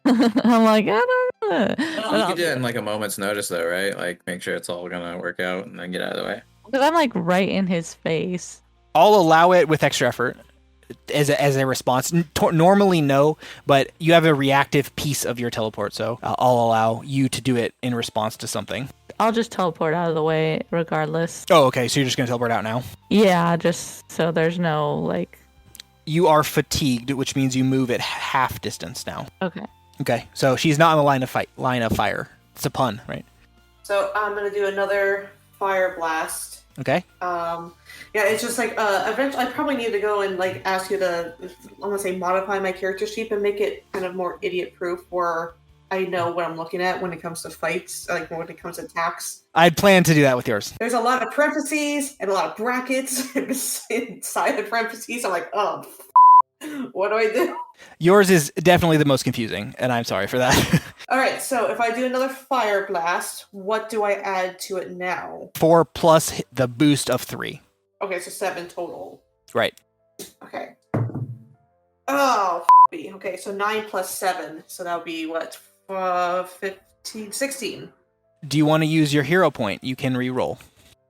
I'm like, I don't know. You could do it in like a moment's notice, though, right? Like make sure it's all gonna work out and then get out of the way. Because I'm like right in his face. I'll allow it with extra effort as a response. Normally, no, but you have a reactive piece of your teleport, so I'll allow you to do it in response to something. I'll just teleport out of the way regardless. Oh, okay, so you're just going to teleport out now? Yeah, just so there's no, like... You are fatigued, which means you move at half distance now. Okay. Okay, so she's not in the line of fire. It's a pun, right? So I'm gonna do another fire blast. Okay. Yeah, it's just like eventually I probably need to go and like ask you to, I want to say, modify my character sheet and make it kind of more idiot proof, where I know what I'm looking at when it comes to fights, like when it comes to attacks. I'd plan to do that with yours. There's a lot of parentheses and a lot of brackets inside the parentheses. I'm like, oh, what do I do? Yours is definitely the most confusing, and I'm sorry for that. All right, so if I do another fire blast, what do I add to it now? 4 plus the boost of 3. Okay, so 7 total. Right. Okay. Oh, me. Okay, so 9 plus 7, so that would be what? 15, 16. Do you want to use your hero point? You can re-roll.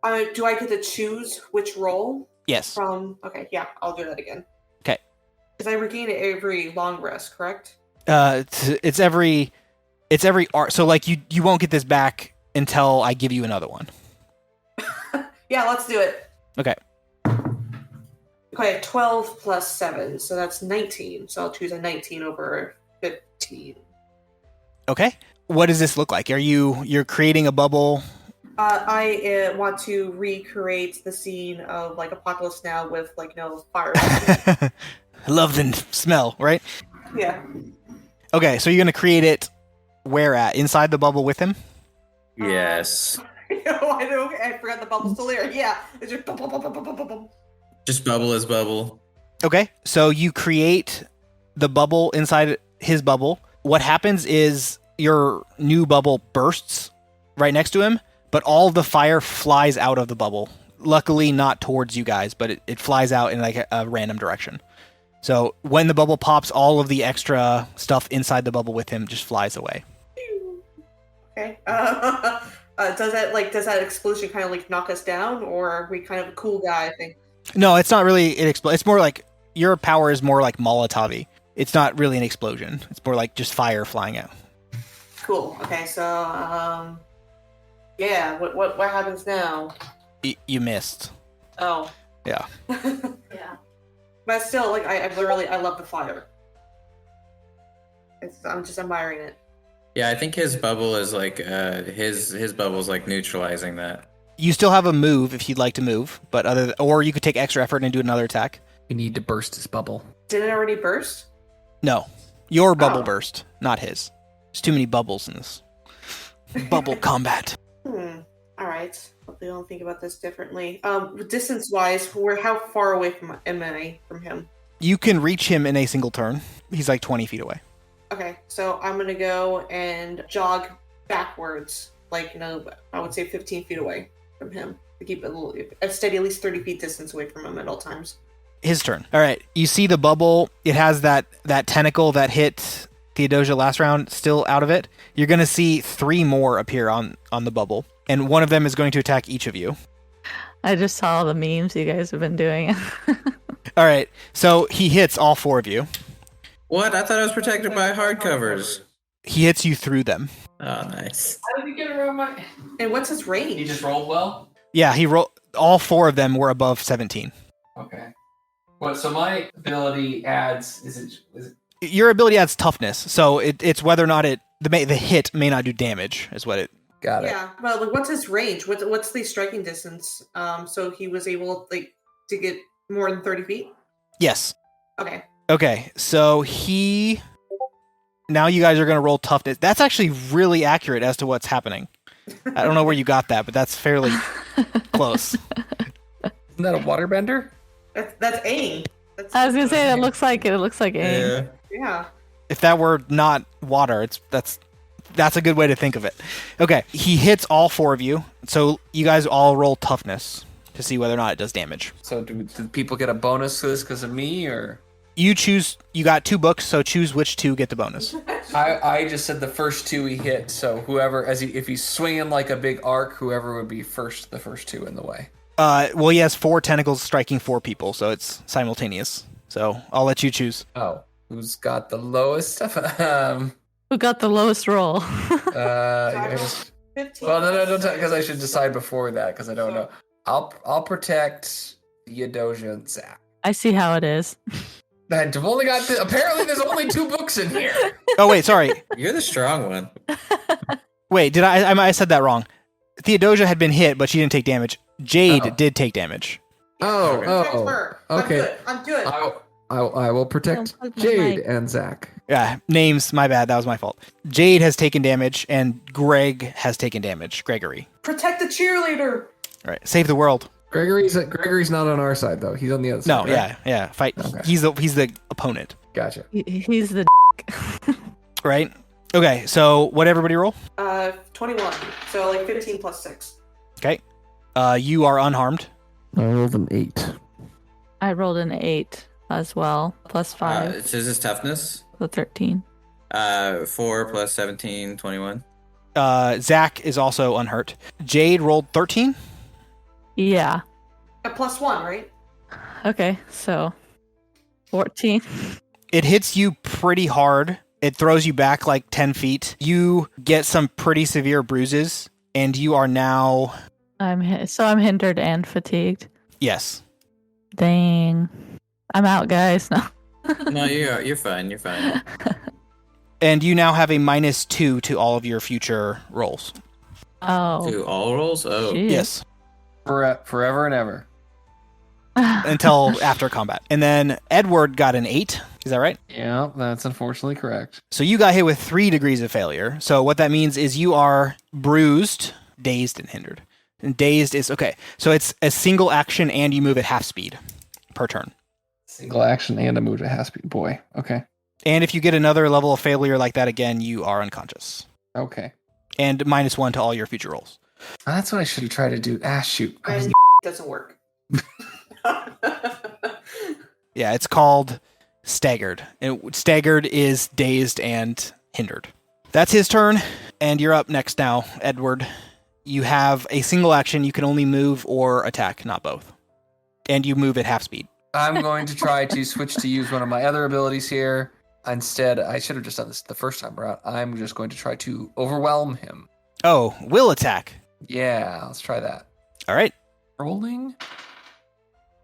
Do I get to choose which roll? Yes. Okay, yeah, I'll do that again. Okay. Because I regain it every long rest, correct? It's every art. So like you won't get this back until I give you another one. Yeah, let's do it. Okay. Okay, 12 plus 7, so that's 19. So I'll choose a 19 over 15. Okay. What does this look like? You're creating a bubble? I want to recreate the scene of like Apocalypse Now with like fire. I love the smell, right? Yeah. Okay, so you're gonna create it where at? Inside the bubble with him? Yes. I know. I forgot the bubble's still there. Yeah. It's just bum, bum, bum, bum, bum, bum, bum. Just bubble as bubble. Okay, so you create the bubble inside his bubble. What happens is your new bubble bursts right next to him, but all the fire flies out of the bubble. Luckily, not towards you guys, but it flies out in like a random direction. So when the bubble pops, all of the extra stuff inside the bubble with him just flies away. Okay. Does that explosion kind of like knock us down, or are we kind of a cool guy? I think. No, it's not really an explosion. It's more like your power is more like Molotov-y. It's not really an explosion. It's more like just fire flying out. Cool. Okay. So, yeah. What happens now? You missed. Oh. Yeah. Yeah. But still, like, I love the fire. I'm just admiring it. Yeah, I think his bubble is like his bubble's like neutralizing that. You still have a move if you'd like to move, but or you could take extra effort and do another attack. We need to burst his bubble. Did it already burst? No, your bubble burst, not his. There's too many bubbles in this bubble combat. All right. Hopefully, I'll think about this differently. Distance-wise, how far away am I from him? You can reach him in a single turn. He's like 20 feet away. Okay, so I'm gonna go and jog backwards, like, I would say 15 feet away from him to keep a steady, at least 30 feet distance away from him at all times. His turn. All right, you see the bubble. It has that tentacle that hit Theodosia last round still out of it. You're gonna see 3 more appear on the bubble, and one of them is going to attack each of you. I just saw all the memes you guys have been doing. All right, so he hits all 4 of you. What? I thought I was protected by hardcovers. He hits you through them. Oh, nice. How did he get around my... And what's his range? He just rolled well? Yeah, he rolled. All 4 of them were above 17. Okay. What? So my ability adds... Is it... Your ability adds toughness, so it's whether or not the hit may not do damage, is what it... Got it. Yeah, well, like, what's his range? What's the striking distance? So he was able, like, to get more than 30 feet? Yes. Okay, so now you guys are going to roll toughness. That's actually really accurate as to what's happening. I don't know where you got that, but that's fairly close. Isn't that a waterbender? That's aim. I was gonna say that looks like it. It looks like aim. Yeah. If that were not water, that's a good way to think of it. Okay, he hits all 4 of you, so you guys all roll toughness to see whether or not it does damage. So do people get a bonus to this because of me, or...? You choose. You got 2 books, so choose which 2 get the bonus. I just said the first 2 he hit, so whoever, if he's swinging like a big arc, whoever would be the first 2 in the way. Well, he has 4 tentacles striking 4 people, so it's simultaneous. So I'll let you choose. Oh, who's got the lowest stuff? Who got the lowest roll? I just, 15. well, no, don't because I should decide before that because I don't know. I'll protect Theodosia and Zach. I see how it is. And I've only got apparently there's only 2 books in here. Oh wait, sorry. You're the strong one. Wait, did I said that wrong? Theodosia had been hit, but she didn't take damage. Jade did take damage. Okay. I'm good. I will protect Don't plug my Jade mic. and Zach. Yeah, names. My bad. That was my fault. Jade has taken damage, and Greg has taken damage. Gregory. Protect the cheerleader. All right, save the world. Gregory's not on our side though. He's on the other side. No, right? yeah. Fight. Okay. He's the opponent, Gotcha. He's the right? Okay, so what everybody roll? 21. So like 15 plus 6. Okay. You are unharmed. I rolled an 8. I rolled an 8 as well, plus 5, So is this toughness? so 13. 4 plus 17, 21. Zach is also unhurt. Jade rolled 13. Yeah. A plus 1, right? Okay, so 14. It hits you pretty hard. It throws you back like 10 feet. You get some pretty severe bruises, and you are now... I'm hindered and fatigued. Yes. Dang. I'm out, guys. No. No, you're fine. You're fine. And you now have a -2 to all of your future rolls. Oh. Do all rolls? Oh. Shit. Yes. Forever and ever. Until after combat. And then Edward got an 8. Is that right? Yeah, that's unfortunately correct. So you got hit with 3 degrees of failure. So what that means is you are bruised, dazed, and hindered. And dazed is... Okay. So it's a single action and you move at half speed per turn. Single action and a move at half speed. Boy. Okay. And if you get another level of failure like that again, you are unconscious. Okay. And -1 to all your future rolls. That's what I should have tried to do. Ah, shoot. I was- And doesn't work. Yeah, it's called staggered. And staggered is dazed and hindered. That's his turn, and you're up next now, Edward. You have a single action. You can only move or attack, not both. And you move at half speed. I'm going to try to switch to use one of my other abilities here. Instead, I should have just done this the first time around. I'm just going to try to overwhelm him. Oh, will attack. Yeah, let's try that. All right. Rolling.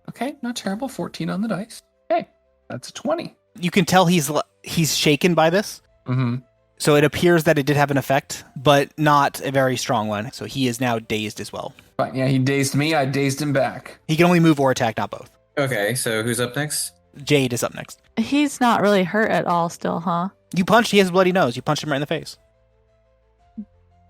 Okay, not terrible. 14 on the dice. Okay, that's a 20. You can tell he's shaken by this. Mm-hmm. So it appears that it did have an effect, but not a very strong one. So he is now dazed as well. Fine, yeah, he dazed me. I dazed him back. He can only move or attack, not both. Okay, so who's up next? Jade is up next. He's not really hurt at all still, huh? You punched, he has a bloody nose. You punched him right in the face.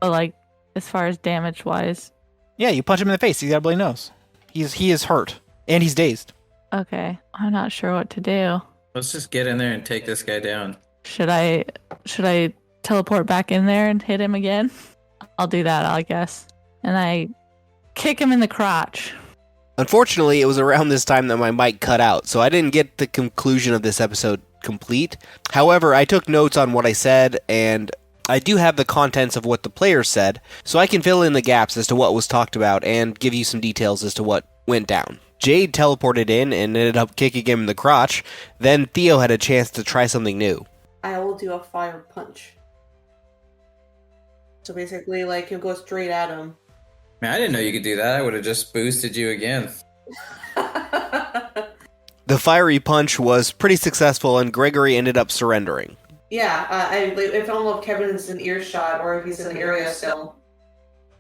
But like, as far as damage wise. Yeah, you punch him in the face. He's got a bloody nose. He is hurt. And he's dazed. Okay. I'm not sure what to do. Let's just get in there and take this guy down. Should I teleport back in there and hit him again? I'll do that, I guess. And I kick him in the crotch. Unfortunately, it was around this time that my mic cut out, so I didn't get the conclusion of this episode complete. However, I took notes on what I said, and I do have the contents of what the players said, so I can fill in the gaps as to what was talked about and give you some details as to what went down. Jade teleported in and ended up kicking him in the crotch. Then Theo had a chance to try something new. I will do a fire punch. So basically, like, he'll go straight at him. Man, I didn't know you could do that. I would have just boosted you again. The fiery punch was pretty successful, and Gregory ended up surrendering. Yeah, if I don't know if Kevin's in earshot or if he's in the area still.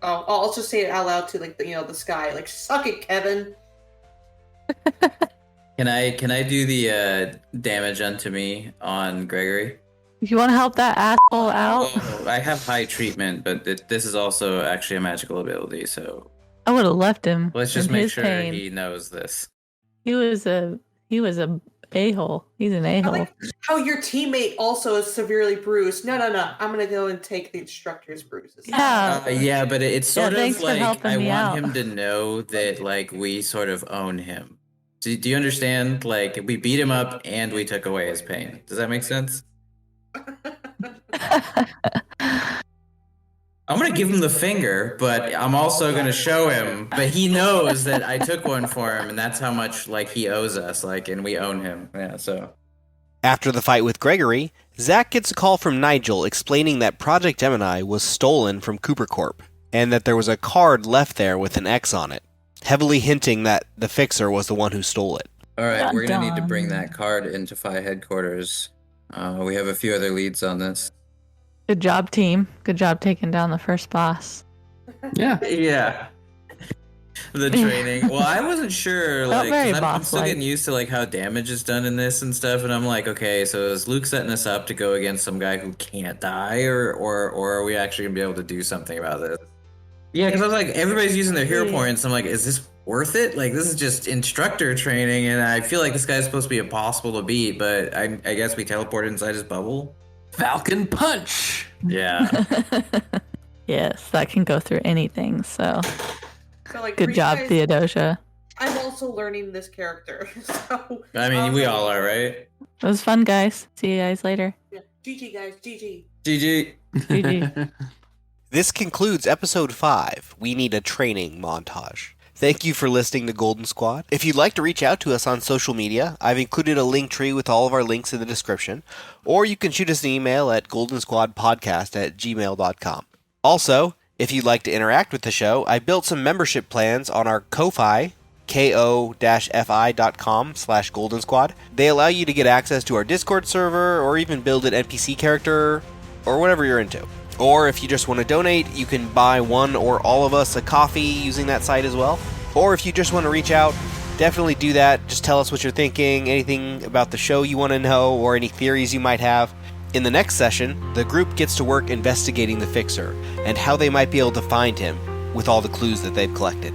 I'll also say it out loud to the sky, like, suck it, Kevin. Can I do the damage unto me on Gregory? You want to help that asshole out? Oh, I have high treatment, but this is also actually a magical ability, so I would have left him. let's just in make his sure pain. he knows this. He was a a-hole. He's an I a-hole. like how your teammate also is severely bruised. No. I'm gonna go and take the instructor's bruises. Yeah. Yeah, but it's sort thanks of for like helping I me want out. him to know that like we sort of own him. Do you understand? Like we beat him up and we took away his pain. Does that make sense? I'm gonna give him the finger, but I'm also gonna show him. But he knows that I took one for him, and that's how much like he owes us. Like, and we own him. Yeah. So After the fight with Gregory, Zach gets a call from Nigel explaining that Project Gemini was stolen from Cooper Corp, and that there was a card left there with an X on it, heavily hinting that the Fixer was the one who stole it. all right, we're gonna need to Dun-dun. bring that card into Phi headquarters. We have a few other leads on this. Good job, team. Good job taking down the first boss. Yeah. Yeah. The training. Well, I wasn't sure, Felt like, very 'cause I'm still boss-like. getting used to like how damage is done in this and stuff, and I'm like, okay, so is Luke setting us up to go against some guy who can't die, or are we actually gonna be able to do something about this? Yeah, because I was like, everybody's using their hero points. I'm like, is this worth it? Like, this is just instructor training, and I feel like this guy's supposed to be impossible to beat, but I guess we teleported inside his bubble. Falcon Punch. Yeah. Yes, that can go through anything. So So, like, for good you job, guys, Theodosia. I'm also learning this character. So I mean, we all are, right? It was fun, guys. See you guys later. yeah. GG guys, GG. GG. GG. This concludes episode 5, We Need a Training Montage. Thank you for listening to Golden Squad. If you'd like to reach out to us on social media, I've included a link tree with all of our links in the description, or you can shoot us an email at goldensquadpodcast@gmail.com. Also, if you'd like to interact with the show, I built some membership plans on our Ko-Fi, ko-fi.com/Golden Squad. They allow you to get access to our Discord server, or even build an NPC character, or whatever you're into. Or if you just want to donate, you can buy one or all of us a coffee using that site as well. Or if you just want to reach out, definitely do that. Just tell us what you're thinking, anything about the show you want to know, or any theories you might have. In the next session, the group gets to work investigating the Fixer and how they might be able to find him with all the clues that they've collected.